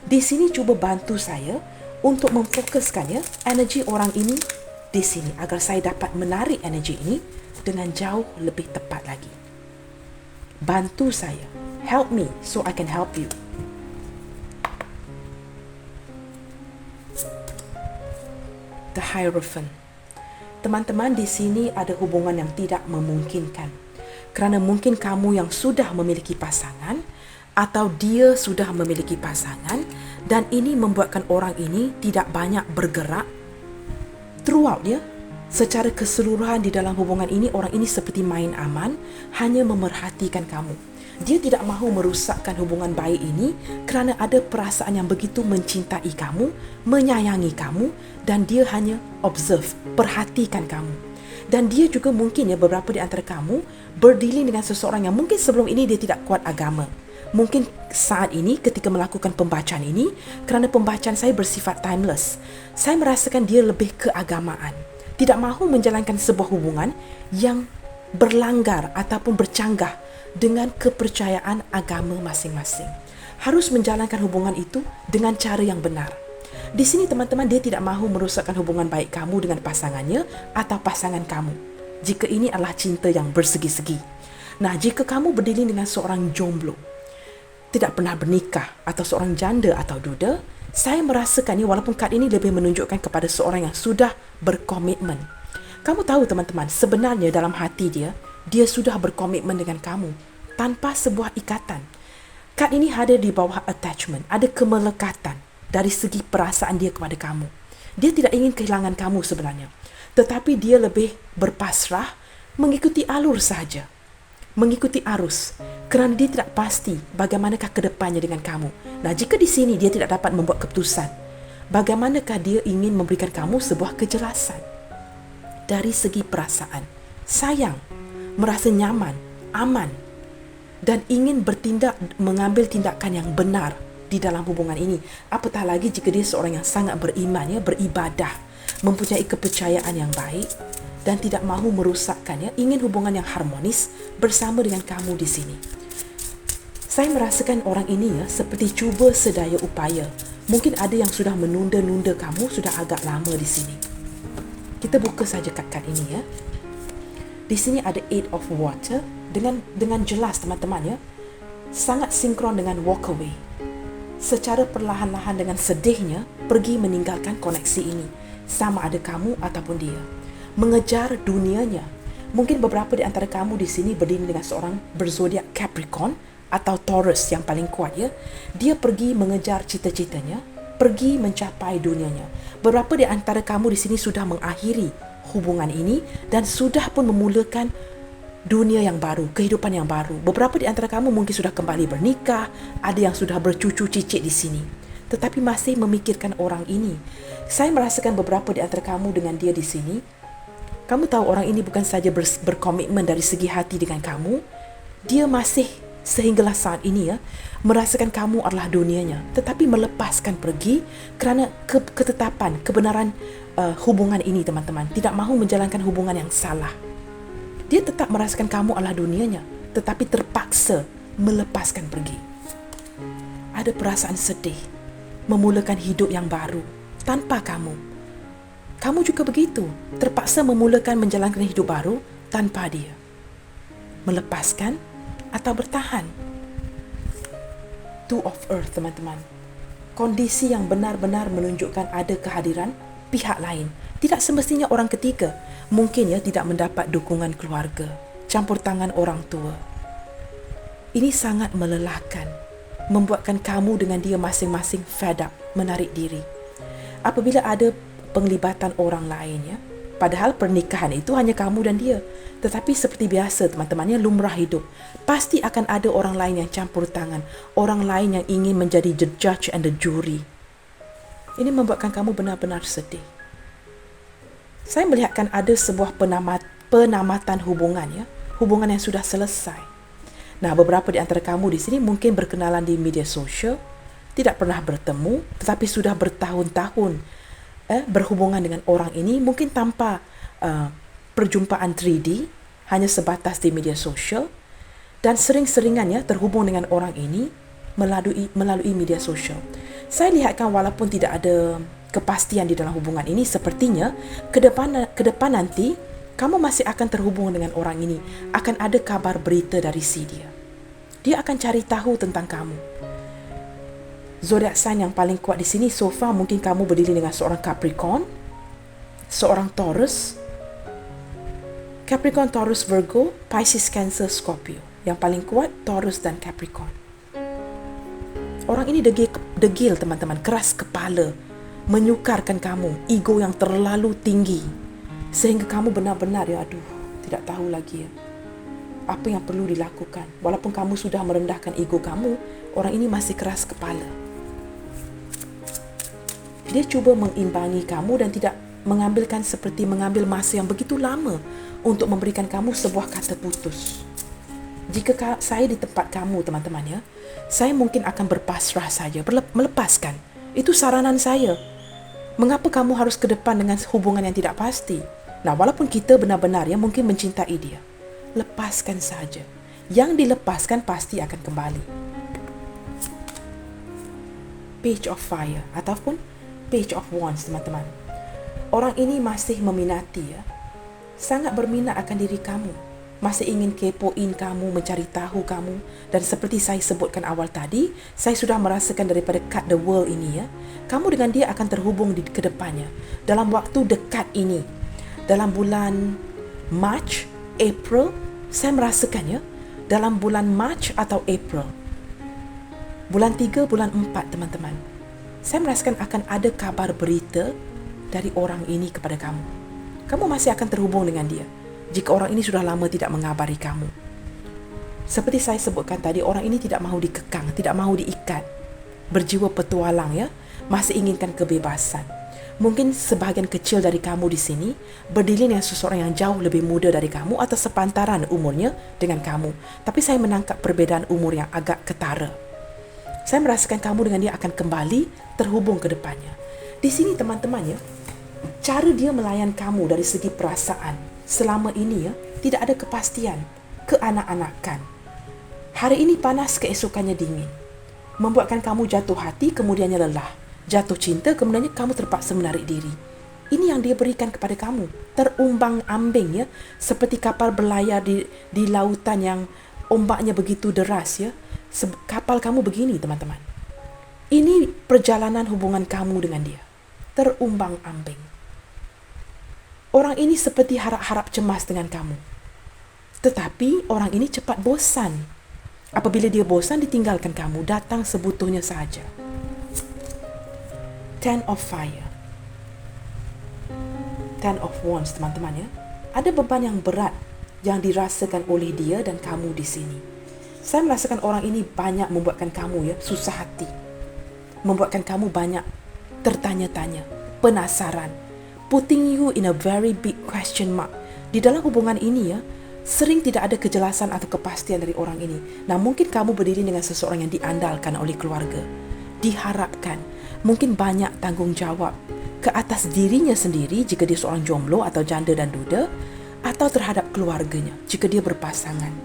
Di sini cuba bantu saya untuk memfokuskan ya energi orang ini di sini agar saya dapat menarik energi ini dengan jauh lebih tepat lagi. Bantu saya. Help me so I can help you. The Hierophant. Teman-teman, di sini ada hubungan yang tidak memungkinkan. Kerana mungkin kamu yang sudah memiliki pasangan atau dia sudah memiliki pasangan dan ini membuatkan orang ini tidak banyak bergerak throughout ya. Secara keseluruhan di dalam hubungan ini, orang ini seperti main aman, hanya memerhatikan kamu. Dia tidak mahu merusakkan hubungan baik ini kerana ada perasaan yang begitu mencintai kamu, menyayangi kamu dan dia hanya observe, perhatikan kamu. Dan dia juga mungkin ya beberapa di antara kamu berdealing dengan seseorang yang mungkin sebelum ini dia tidak kuat agama. Mungkin saat ini ketika melakukan pembacaan ini, kerana pembacaan saya bersifat timeless, saya merasakan dia lebih keagamaan. Tidak mahu menjalankan sebuah hubungan yang berlanggar ataupun bercanggah dengan kepercayaan agama masing-masing. Harus menjalankan hubungan itu dengan cara yang benar. Di sini teman-teman, dia tidak mahu merosakkan hubungan baik kamu dengan pasangannya atau pasangan kamu. Jika ini adalah cinta yang bersegi-segi. Nah, jika kamu berdiri dengan seorang jomblo, tidak pernah bernikah atau seorang janda atau duda, saya merasakan ni walaupun kad ini lebih menunjukkan kepada seorang yang sudah berkomitmen. Kamu tahu teman-teman, sebenarnya dalam hati dia sudah berkomitmen dengan kamu tanpa sebuah ikatan. Kad ini ada di bawah attachment, ada kemelekatan dari segi perasaan dia kepada kamu. Dia tidak ingin kehilangan kamu sebenarnya, tetapi dia lebih berpasrah mengikuti alur sahaja, mengikuti arus, kerana dia tidak pasti bagaimanakah ke depannya dengan kamu. Nah, jika di sini dia tidak dapat membuat keputusan, bagaimanakah dia ingin memberikan kamu sebuah kejelasan dari segi perasaan, sayang, merasa nyaman, aman dan ingin bertindak, mengambil tindakan yang benar di dalam hubungan ini. Apatah lagi jika dia seorang yang sangat beriman, ya, beribadah, mempunyai kepercayaan yang baik dan tidak mahu merusakkannya, ingin hubungan yang harmonis bersama dengan kamu di sini. Saya merasakan orang ini ya seperti cuba sedaya upaya. Mungkin ada yang sudah menunda-nunda kamu sudah agak lama di sini. Kita buka saja kad-kad ini ya. Di sini ada 8 of Water dengan jelas teman-teman ya. Sangat sinkron dengan walk away. secara perlahan-lahan dengan sedihnya pergi meninggalkan koneksi ini, sama ada kamu ataupun dia. Mengejar dunianya. Mungkin beberapa di antara kamu di sini berdiri dengan seorang berzodiak Capricorn atau Taurus yang paling kuat ya. Dia pergi mengejar cita-citanya, pergi mencapai dunianya. Beberapa di antara kamu di sini sudah mengakhiri hubungan ini dan sudah pun memulakan dunia yang baru, kehidupan yang baru. Beberapa di antara kamu mungkin sudah kembali bernikah, ada yang sudah bercucu cicit di sini, tetapi masih memikirkan orang ini. Saya merasakan beberapa di antara kamu dengan dia di sini. Kamu tahu orang ini bukan saja berkomitmen dari segi hati dengan kamu, dia masih sehinggalah saat ini ya merasakan kamu adalah dunianya, tetapi melepaskan pergi kerana ketetapan kebenaran hubungan ini teman-teman. Tidak mahu menjalankan hubungan yang salah. Dia tetap merasakan kamu adalah dunianya, tetapi terpaksa melepaskan pergi. Ada perasaan sedih, memulakan hidup yang baru tanpa kamu. Kamu juga begitu, terpaksa memulakan menjalankan hidup baru tanpa dia. Melepaskan atau bertahan. Two of Earth, teman-teman. Kondisi yang benar-benar menunjukkan ada kehadiran pihak lain. Tidak semestinya orang ketiga. Mungkin ya tidak mendapat dukungan keluarga, campur tangan orang tua. Ini sangat melelahkan, membuatkan kamu dengan dia masing-masing fed up, menarik diri. Apabila ada penglibatan orang lain ya, padahal pernikahan itu hanya kamu dan dia. Tetapi seperti biasa teman-temannya lumrah hidup, pasti akan ada orang lain yang campur tangan, orang lain yang ingin menjadi the judge and the jury. Ini membuatkan kamu benar-benar sedih. Saya melihatkan ada sebuah penamatan hubungan ya, hubungan yang sudah selesai. Nah, beberapa di antara kamu di sini mungkin berkenalan di media sosial, tidak pernah bertemu, tetapi sudah bertahun-tahun berhubungan dengan orang ini, mungkin tanpa perjumpaan 3D, hanya sebatas di media sosial, dan sering-seringannya terhubung dengan orang ini melalui media sosial. Saya lihatkan walaupun tidak ada kepastian di dalam hubungan ini, sepertinya ke depan nanti kamu masih akan terhubung dengan orang ini, akan ada kabar berita dari si dia. Dia akan cari tahu tentang kamu. Zodiak sign yang paling kuat di sini so far mungkin kamu berdiri dengan seorang Capricorn, seorang Taurus, Capricorn, Taurus, Virgo, Pisces, Cancer, Scorpio. Yang paling kuat Taurus dan Capricorn. Orang ini degil teman-teman, keras kepala, menyukarkan kamu, ego yang terlalu tinggi sehingga kamu benar-benar tidak tahu lagi apa yang perlu dilakukan. Walaupun kamu sudah merendahkan ego kamu, orang ini masih keras kepala. Dia cuba mengimbangi kamu dan tidak seperti mengambil masa yang begitu lama untuk memberikan kamu sebuah kata putus. Jika saya di tempat kamu teman-teman ya, saya mungkin akan berpasrah saja, melepaskan. Itu saranan saya. Mengapa kamu harus ke depan dengan hubungan yang tidak pasti? Nah, walaupun kita benar-benar ya mungkin mencintai dia, lepaskan saja. Yang dilepaskan pasti akan kembali. Page of Fire ataupun Page of Wands, teman-teman. Orang ini masih meminati ya, sangat berminat akan diri kamu, masih ingin kepoin kamu, mencari tahu kamu. Dan seperti saya sebutkan awal tadi, saya sudah merasakan daripada Cut the World ini ya, kamu dengan dia akan terhubung ke depannya dalam waktu dekat ini. Dalam bulan March, April, saya merasakan ya, dalam bulan March atau April, bulan 3, bulan 4 teman-teman, saya merasakan akan ada kabar berita dari orang ini kepada kamu. Kamu masih akan terhubung dengan dia jika orang ini sudah lama tidak mengabari kamu. Seperti saya sebutkan tadi, orang ini tidak mahu dikekang, tidak mahu diikat, berjiwa petualang ya, masih inginkan kebebasan. Mungkin sebahagian kecil dari kamu di sini berdiri dengan seseorang yang jauh lebih muda dari kamu atau sepantaran umurnya dengan kamu. Tapi saya menangkap perbezaan umur yang agak ketara. Saya merasakan kamu dengan dia akan kembali terhubung ke depannya. Di sini teman-teman ya, cara dia melayan kamu dari segi perasaan selama ini ya, tidak ada kepastian, keanak-anakan. Hari ini panas, keesokannya dingin. Membuatkan kamu jatuh hati, kemudiannya lelah. Jatuh cinta, kemudiannya kamu terpaksa menarik diri. Ini yang dia berikan kepada kamu. Terumbang-ambing ya, seperti kapal berlayar di lautan yang ombaknya begitu deras ya. Kapal kamu begini teman-teman. Ini perjalanan hubungan kamu dengan dia. Terumbang-ambing. Orang ini seperti harap-harap cemas dengan kamu. Tetapi orang ini cepat bosan. Apabila dia bosan ditinggalkan kamu, datang sebutuhnya sahaja. Ten of Fire. Ten of Wands, teman-teman ya. Ada beban yang berat yang dirasakan oleh dia dan kamu di sini. Saya merasakan orang ini banyak membuatkan kamu ya susah hati. Membuatkan kamu banyak tertanya-tanya, penasaran. Putting you in a very big question mark. Di dalam hubungan ini ya, sering tidak ada kejelasan atau kepastian dari orang ini. Nah, mungkin kamu berdiri dengan seseorang yang diandalkan oleh keluarga. Diharapkan, mungkin banyak tanggungjawab ke atas dirinya sendiri jika dia seorang jomblo atau janda dan duda, atau terhadap keluarganya jika dia berpasangan.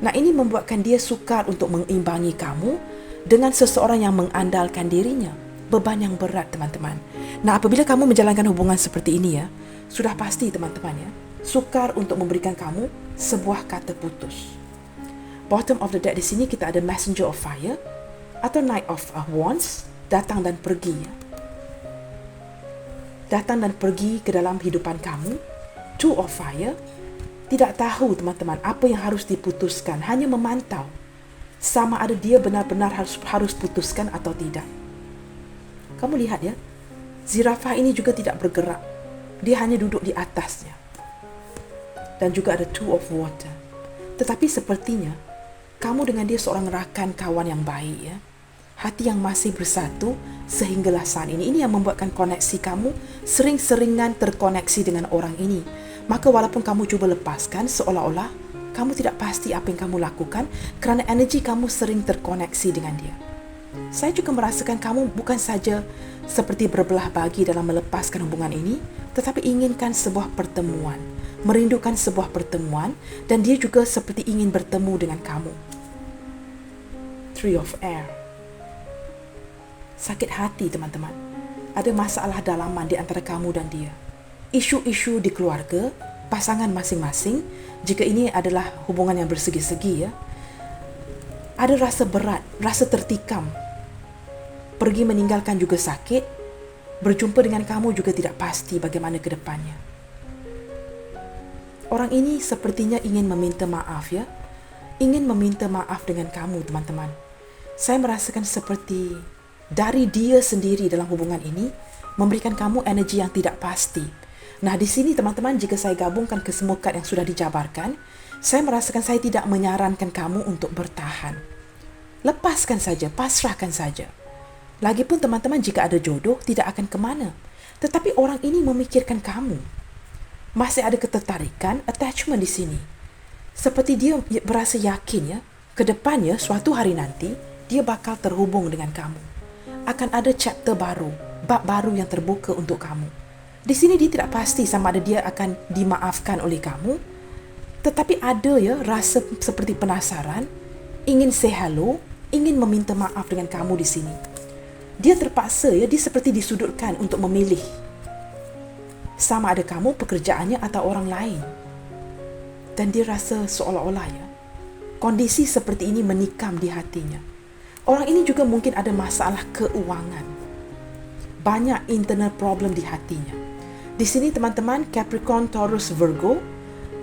Nah, ini membuatkan dia sukar untuk mengimbangi kamu dengan seseorang yang mengandalkan dirinya. Beban yang berat, teman-teman. Nah, apabila kamu menjalankan hubungan seperti ini ya, sudah pasti teman-teman ya, sukar untuk memberikan kamu sebuah kata putus. Bottom of the deck di sini kita ada Messenger of Fire atau Knight of Wands, datang dan pergi ya. Datang dan pergi ke dalam kehidupan kamu. Two of Fire, tidak tahu teman-teman apa yang harus diputuskan, hanya memantau sama ada dia benar-benar harus putuskan atau tidak. Kamu lihat ya, zirafah ini juga tidak bergerak. Dia hanya duduk di atasnya. Dan juga ada Two of Water. Tetapi sepertinya kamu dengan dia seorang rakan kawan yang baik ya. Hati yang masih bersatu sehinggalah saat ini. Ini yang membuatkan koneksi kamu sering-seringan terkoneksi dengan orang ini. Maka walaupun kamu cuba lepaskan, seolah-olah kamu tidak pasti apa yang kamu lakukan kerana energi kamu sering terkoneksi dengan dia. Saya juga merasakan kamu bukan saja seperti berbelah bagi dalam melepaskan hubungan ini, tetapi inginkan sebuah pertemuan, merindukan sebuah pertemuan, dan dia juga seperti ingin bertemu dengan kamu. Three of Air. Sakit hati teman-teman. Ada masalah dalaman di antara kamu dan dia. Isu-isu di keluarga, pasangan masing-masing, jika ini adalah hubungan yang bersegi-segi ya. Ada rasa berat, rasa tertikam. Pergi meninggalkan juga sakit. Berjumpa dengan kamu juga tidak pasti bagaimana ke depannya. Orang ini sepertinya ingin meminta maaf ya. Ingin meminta maaf dengan kamu teman-teman. Saya merasakan seperti dari dia sendiri dalam hubungan ini memberikan kamu energi yang tidak pasti. Nah, di sini teman-teman, jika saya gabungkan kesemua kad yang sudah dijabarkan, saya merasakan saya tidak menyarankan kamu untuk bertahan. Lepaskan saja, pasrahkan saja. Lagipun teman-teman, jika ada jodoh, tidak akan kemana. Tetapi orang ini memikirkan kamu. Masih ada ketertarikan, attachment di sini. Seperti dia berasa yakin ya, ke depannya suatu hari nanti, dia bakal terhubung dengan kamu. Akan ada chapter baru, bab baru yang terbuka untuk kamu. Di sini dia tidak pasti sama ada dia akan dimaafkan oleh kamu. Tetapi ada ya rasa seperti penasaran, ingin say hello, ingin meminta maaf dengan kamu di sini. Dia terpaksa ya, dia seperti disudutkan untuk memilih. Sama ada kamu, pekerjaannya atau orang lain. Dan dia rasa seolah-olah ya, kondisi seperti ini menikam di hatinya. Orang ini juga mungkin ada masalah keuangan. Banyak internal problem di hatinya. Di sini teman-teman, Capricorn, Taurus, Virgo,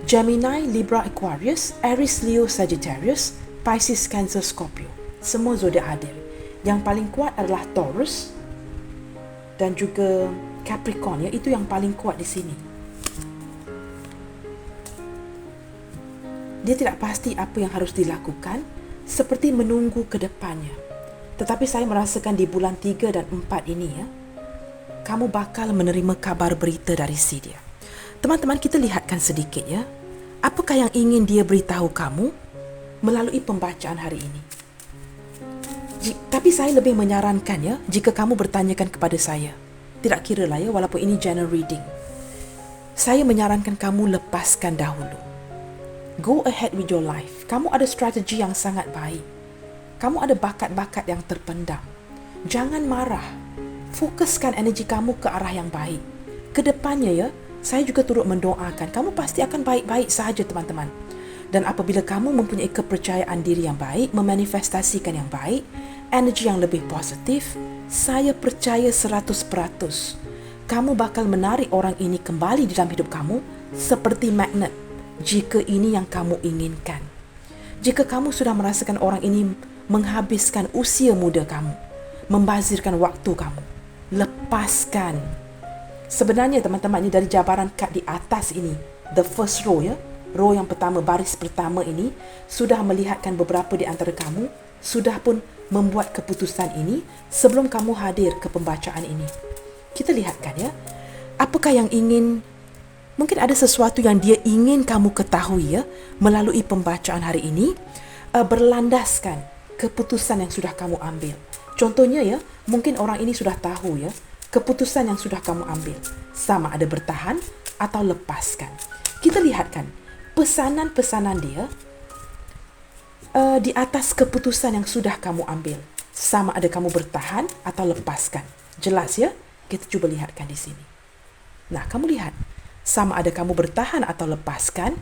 Gemini, Libra, Aquarius, Aries, Leo, Sagittarius, Pisces, Cancer, Scorpio. Semua zodiak hadir. Yang paling kuat adalah Taurus dan juga Capricorn ya, itu yang paling kuat di sini. Dia tidak pasti apa yang harus dilakukan, seperti menunggu ke depannya. Tetapi saya merasakan di bulan 3 dan 4 ini ya, kamu bakal menerima kabar berita dari si dia. Teman-teman, kita lihatkan sedikit ya. Apakah yang ingin dia beritahu kamu melalui pembacaan hari ini? Tapi saya lebih menyarankan ya, jika kamu bertanyakan kepada saya, tidak kira lah ya, walaupun ini general reading, saya menyarankan kamu lepaskan dahulu. Go ahead with your life. Kamu ada strategi yang sangat baik. Kamu ada bakat-bakat yang terpendam. Jangan marah. Fokuskan energi kamu ke arah yang baik. Kedepannya ya, saya juga turut mendoakan kamu pasti akan baik-baik sahaja teman-teman. Dan apabila kamu mempunyai kepercayaan diri yang baik, memanifestasikan yang baik, energi yang lebih positif, saya percaya 100%. Kamu bakal menarik orang ini kembali di dalam hidup kamu seperti magnet jika ini yang kamu inginkan. Jika kamu sudah merasakan orang ini menghabiskan usia muda kamu, membazirkan waktu kamu, lepaskan. Sebenarnya teman-teman, ini dari jabaran kad di atas ini, the first row ya, row yang pertama, baris pertama ini, sudah melihatkan beberapa di antara kamu, sudah pun membuat keputusan ini sebelum kamu hadir ke pembacaan ini. Kita lihatkan ya, apakah yang ingin, mungkin ada sesuatu yang dia ingin kamu ketahui ya, melalui pembacaan hari ini, berlandaskan keputusan yang sudah kamu ambil. Contohnya ya, mungkin orang ini sudah tahu ya, keputusan yang sudah kamu ambil, sama ada bertahan atau lepaskan. Kita lihatkan pesanan-pesanan dia di atas keputusan yang sudah kamu ambil, sama ada kamu bertahan atau lepaskan. Jelas ya? Kita coba lihatkan di sini. Nah, kamu lihat, sama ada kamu bertahan atau lepaskan,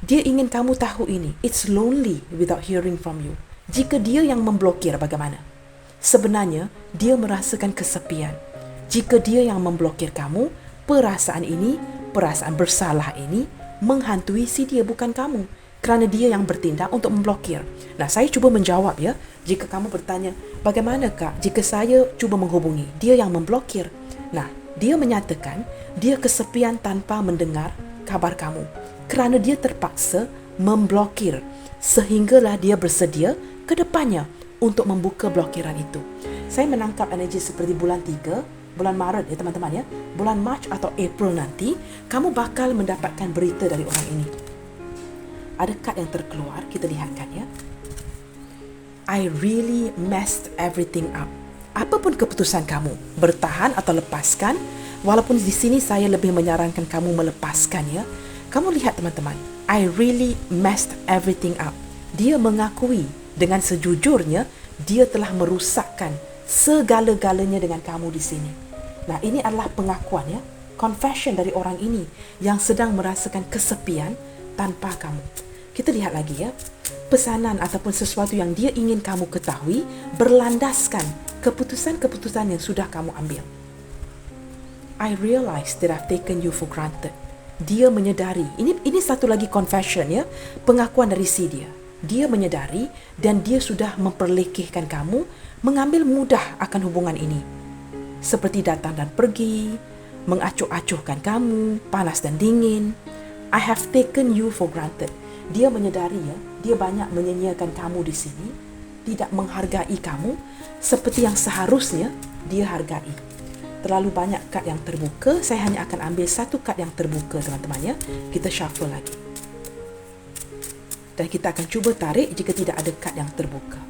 dia ingin kamu tahu ini. It's lonely without hearing from you. Jika dia yang memblokir, bagaimana? Sebenarnya, dia merasakan kesepian. Jika dia yang memblokir kamu, perasaan ini, perasaan bersalah ini, menghantui si dia, bukan kamu. Kerana dia yang bertindak untuk memblokir. Nah, saya cuba menjawab ya. Jika kamu bertanya, bagaimana Kak jika saya cuba menghubungi, dia yang memblokir? Nah, dia menyatakan, dia kesepian tanpa mendengar kabar kamu. Kerana dia terpaksa memblokir. Sehinggalah dia bersedia ke depannya untuk membuka blokiran itu. Saya menangkap energi seperti bulan 3, bulan Maret ya teman-teman ya. Bulan Mac atau April nanti, kamu bakal mendapatkan berita dari orang ini. Ada kad yang terkeluar, kita lihatkan ya. I really messed everything up. Apapun keputusan kamu, bertahan atau lepaskan, walaupun di sini saya lebih menyarankan kamu melepaskan ya. Kamu lihat teman-teman, I really messed everything up. Dia mengakui dengan sejujurnya, dia telah merusakkan segala-galanya dengan kamu di sini. Nah, ini adalah pengakuan ya, confession dari orang ini yang sedang merasakan kesepian tanpa kamu. Kita lihat lagi ya, pesanan ataupun sesuatu yang dia ingin kamu ketahui berlandaskan keputusan-keputusan yang sudah kamu ambil. I realize that I've taken you for granted. Dia menyedari, ini satu lagi confession ya, pengakuan dari si dia. Dia menyedari dan dia sudah memperlekehkan kamu, mengambil mudah akan hubungan ini. Seperti datang dan pergi, mengacuh-acuhkan kamu, panas dan dingin. I have taken you for granted. Dia menyedari ya, dia banyak menyia-nyiakan kamu di sini, tidak menghargai kamu seperti yang seharusnya dia hargai. Terlalu banyak kad yang terbuka, saya hanya akan ambil satu kad yang terbuka teman-teman ya. Kita shuffle lagi. Dan kita akan cuba tarik jika tidak ada kad yang terbuka.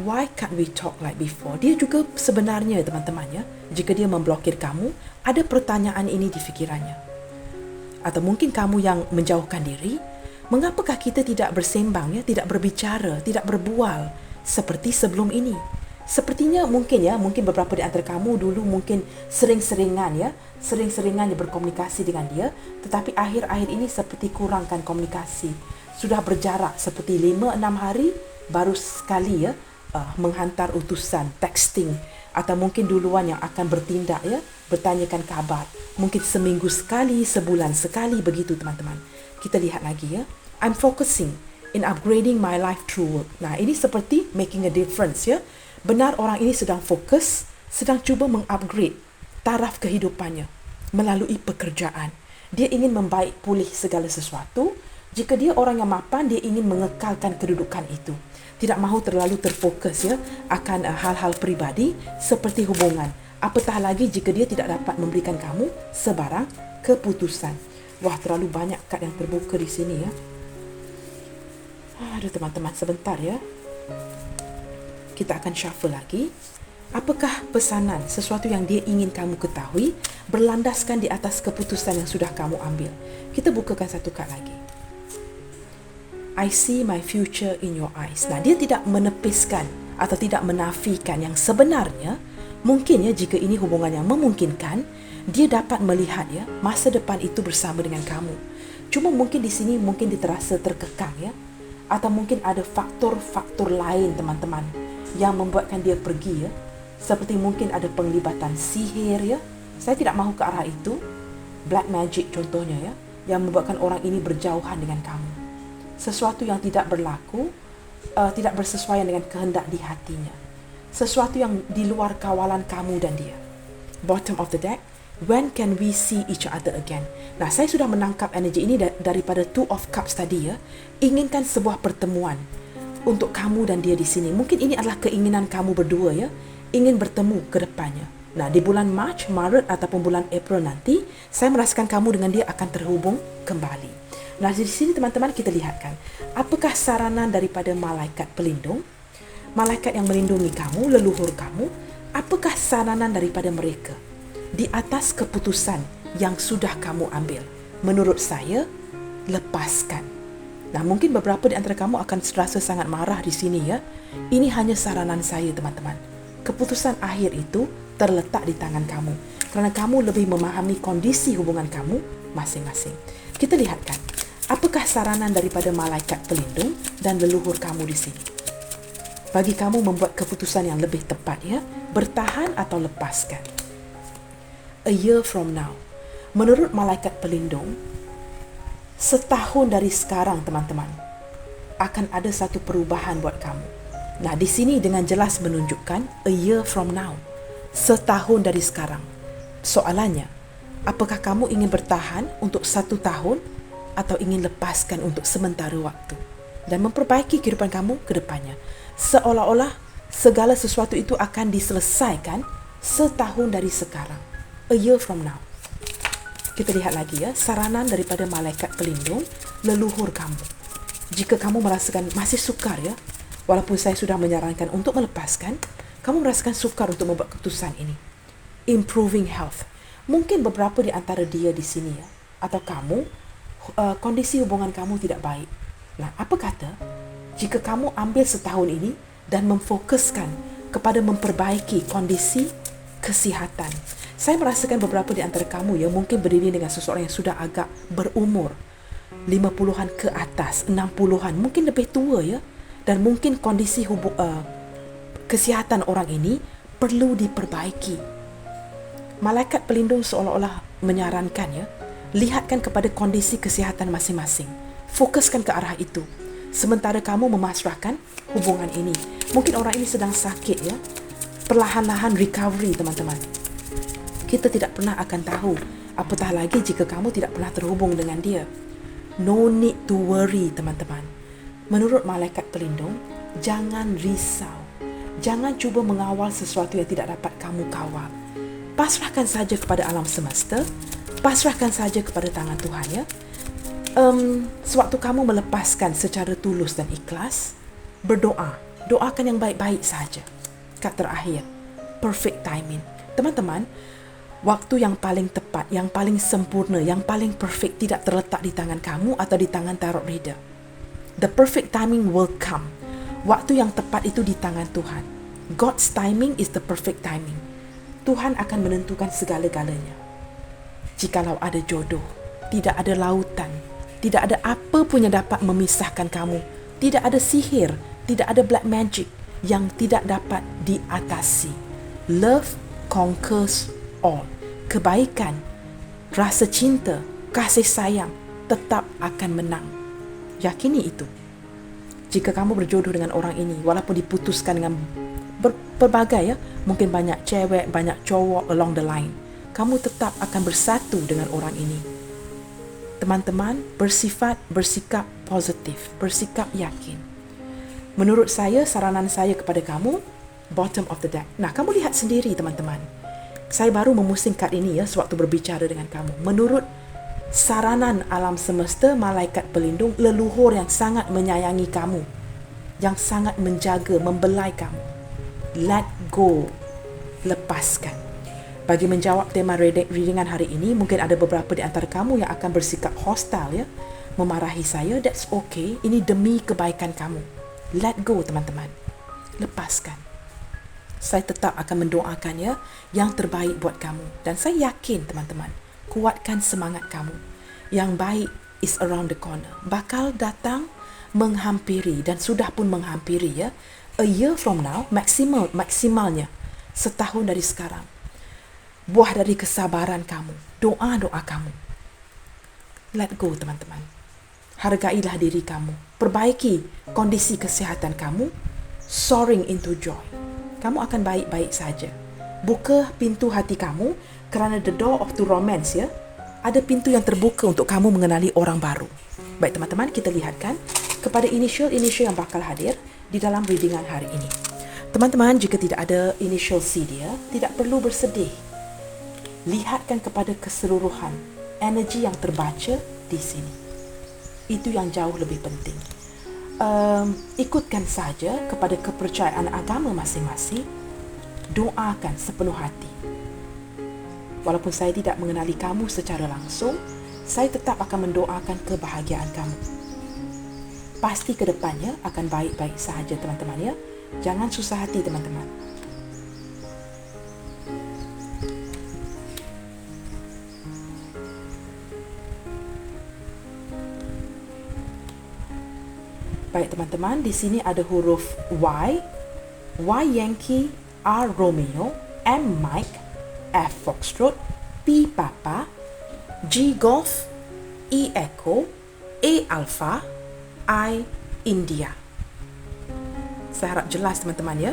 Why can't we talk like before? Dia juga sebenarnya teman-teman ya, jika dia memblokir kamu, ada pertanyaan ini di fikirannya. Atau mungkin kamu yang menjauhkan diri, mengapakah kita tidak bersembang ya, tidak berbicara, tidak berbual seperti sebelum ini? Sepertinya mungkin beberapa di antara kamu dulu mungkin sering-seringan berkomunikasi dengan dia, tetapi akhir-akhir ini seperti kurangkan komunikasi. Sudah berjarak seperti 5-6 hari baru sekali ya menghantar utusan, texting, atau mungkin duluan yang akan bertindak ya, bertanyakan kabar. Mungkin seminggu sekali, sebulan sekali begitu teman-teman. Kita lihat lagi ya. I'm focusing in upgrading my life through work. Nah, ini seperti making a difference ya. Benar orang ini sedang fokus, sedang cuba mengupgrade taraf kehidupannya melalui pekerjaan. Dia ingin membaik pulih segala sesuatu. Jika dia orang yang mapan, dia ingin mengekalkan kedudukan itu. Tidak mahu terlalu terfokus ya akan hal-hal pribadi seperti hubungan. Apatah lagi jika dia tidak dapat memberikan kamu sebarang keputusan. Wah, terlalu banyak kad yang terbuka di sini ya. Aduh teman-teman, sebentar ya. Kita akan shuffle lagi. Apakah pesanan, sesuatu yang dia ingin kamu ketahui, berlandaskan di atas keputusan yang sudah kamu ambil? Kita bukakan satu kad lagi. I see my future in your eyes. Nah, dia tidak menepiskan atau tidak menafikan yang sebenarnya, mungkin ya jika ini hubungan yang memungkinkan, dia dapat melihat ya masa depan itu bersama dengan kamu. Cuma mungkin di sini mungkin dia terasa terkekang ya. Atau mungkin ada faktor-faktor lain teman-teman yang membuatkan dia pergi ya. Seperti mungkin ada penglibatan sihir ya. Saya tidak mahu ke arah itu. Black magic contohnya ya, yang membuatkan orang ini berjauhan dengan kamu. Sesuatu yang tidak berlaku, tidak bersesuaian dengan kehendak di hatinya. Sesuatu yang di luar kawalan kamu dan dia. Bottom of the deck, when can we see each other again? Nah, saya sudah menangkap energi ini daripada Two of Cups tadi ya. Inginkan sebuah pertemuan untuk kamu dan dia di sini. Mungkin ini adalah keinginan kamu berdua ya, ingin bertemu ke depannya. Nah, di bulan Maret ataupun bulan April nanti, saya merasakan kamu dengan dia akan terhubung kembali. Nah, di sini teman-teman kita lihatkan, apakah saranan daripada malaikat pelindung, malaikat yang melindungi kamu, leluhur kamu, apakah saranan daripada mereka di atas keputusan yang sudah kamu ambil? Menurut saya, lepaskan. Nah, mungkin beberapa di antara kamu akan rasa sangat marah di sini ya. Ini hanya saranan saya teman-teman. Keputusan akhir itu terletak di tangan kamu. Kerana kamu lebih memahami kondisi hubungan kamu masing-masing. Kita lihatkan, apakah saranan daripada malaikat pelindung dan leluhur kamu di sini? Bagi kamu membuat keputusan yang lebih tepat ya, bertahan atau lepaskan. A year from now. Menurut malaikat pelindung, setahun dari sekarang teman-teman, akan ada satu perubahan buat kamu. Nah, di sini dengan jelas menunjukkan a year from now. Setahun dari sekarang. Soalannya, apakah kamu ingin bertahan untuk 1 tahun atau ingin lepaskan untuk sementara waktu dan memperbaiki kehidupan kamu ke depannya? Seolah-olah segala sesuatu itu akan diselesaikan setahun dari sekarang. A year from now. Kita lihat lagi ya, saranan daripada malaikat pelindung, leluhur kamu. Jika kamu merasakan masih sukar ya, walaupun saya sudah menyarankan untuk melepaskan, kamu merasakan sukar untuk membuat keputusan ini. Improving health. Mungkin beberapa di antara dia di sini ya, atau kamu, kondisi hubungan kamu tidak baik. Nah, apa kata jika kamu ambil setahun ini dan memfokuskan kepada memperbaiki kondisi kesihatan? Saya merasakan beberapa di antara kamu yang mungkin berdiri dengan seseorang yang sudah agak berumur, 50-an ke atas, 60-an, mungkin lebih tua ya. Dan mungkin kondisi kesihatan orang ini perlu diperbaiki. Malaikat pelindung seolah-olah menyarankan ya, lihatkan kepada kondisi kesihatan masing-masing. Fokuskan ke arah itu. Sementara kamu memasrahkan hubungan ini. Mungkin orang ini sedang sakit ya. Perlahan-lahan recovery teman-teman. Kita tidak pernah akan tahu, apatah lagi jika kamu tidak pernah terhubung dengan dia. No need to worry teman-teman. Menurut malaikat pelindung, jangan risau. Jangan cuba mengawal sesuatu yang tidak dapat kamu kawal. Pasrahkan saja kepada alam semesta. Pasrahkan saja kepada tangan Tuhan ya. Sewaktu kamu melepaskan secara tulus dan ikhlas, berdoa. Doakan yang baik-baik saja. Kata terakhir, perfect timing. Teman-teman, waktu yang paling tepat, yang paling sempurna, yang paling perfect tidak terletak di tangan kamu atau di tangan tarot reader. The perfect timing will come. Waktu yang tepat itu di tangan Tuhan. God's timing is the perfect timing. Tuhan akan menentukan segala-galanya. Jikalau ada jodoh, tidak ada lautan, tidak ada apa pun yang dapat memisahkan kamu, tidak ada sihir, tidak ada black magic yang tidak dapat diatasi. Love conquers all. Kebaikan, rasa cinta, kasih sayang tetap akan menang. Yakini itu. Jika kamu berjodoh dengan orang ini, walaupun diputuskan dengan berbagai ya, mungkin banyak cewek, banyak cowok along the line, kamu tetap akan bersatu dengan orang ini. Teman-teman, bersikap positif, bersikap yakin. Menurut saya, saranan saya kepada kamu, bottom of the deck. Nah, kamu lihat sendiri teman-teman. Saya baru memusing kad ini ya sewaktu berbicara dengan kamu. Menurut saranan alam semesta, malaikat pelindung, leluhur yang sangat menyayangi kamu, yang sangat menjaga, membelai kamu. Let go. Lepaskan. Bagi menjawab tema readingan hari ini, mungkin ada beberapa di antara kamu yang akan bersikap hostile ya, memarahi saya. That's okay. Ini demi kebaikan kamu. Let go teman-teman. Lepaskan. Saya tetap akan mendoakan ya yang terbaik buat kamu. Dan saya yakin teman-teman, kuatkan semangat kamu. Yang baik is around the corner. Bakal datang, menghampiri dan sudah pun menghampiri ya. A year from now, maksimalnya setahun dari sekarang. Buah dari kesabaran kamu, doa-doa kamu. Let go teman-teman. Hargailah diri kamu. Perbaiki kondisi kesihatan kamu. Soaring into joy. Kamu akan baik-baik saja. Buka pintu hati kamu kerana the door of to romance ya. Ada pintu yang terbuka untuk kamu mengenali orang baru. Baik teman-teman, kita lihatkan kepada initial yang bakal hadir di dalam readingan hari ini. Teman-teman, jika tidak ada initial C dia, tidak perlu bersedih. Lihatkan kepada keseluruhan energi yang terbaca di sini. Itu yang jauh lebih penting. Ikutkan saja kepada kepercayaan agama masing-masing. Doakan sepenuh hati. Walaupun saya tidak mengenali kamu secara langsung, saya tetap akan mendoakan kebahagiaan kamu. Pasti ke depannya akan baik-baik sahaja teman-teman ya. Jangan susah hati teman-teman. Baik teman-teman, di sini ada huruf Y, Y Yankee, R Romeo, M Mike, F Foxtrot, P Papa, G Golf, E Echo, A Alpha, I India. Saya harap jelas teman-teman ya.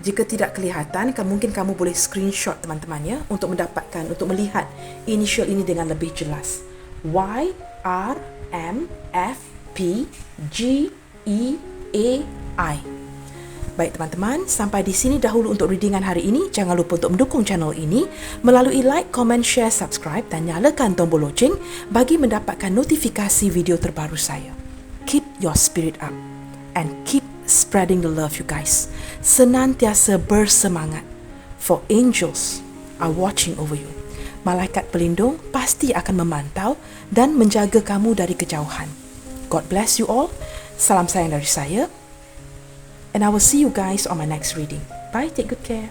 Jika tidak kelihatan, mungkin kamu boleh screenshot teman-teman ya untuk melihat initial ini dengan lebih jelas. Y, R, M, F, P, G, E, A, I. Baik teman-teman, sampai di sini dahulu untuk readingan hari ini. Jangan lupa untuk mendukung channel ini melalui like, comment, share, subscribe dan nyalakan tombol loceng bagi mendapatkan notifikasi video terbaru saya. Keep your spirit up and keep spreading the love you guys. Senantiasa bersemangat, for angels are watching over you. Malaikat pelindung pasti akan memantau dan menjaga kamu dari kejauhan. God bless you all. Salam sayang dari saya. And I will see you guys on my next reading. Bye, take good care.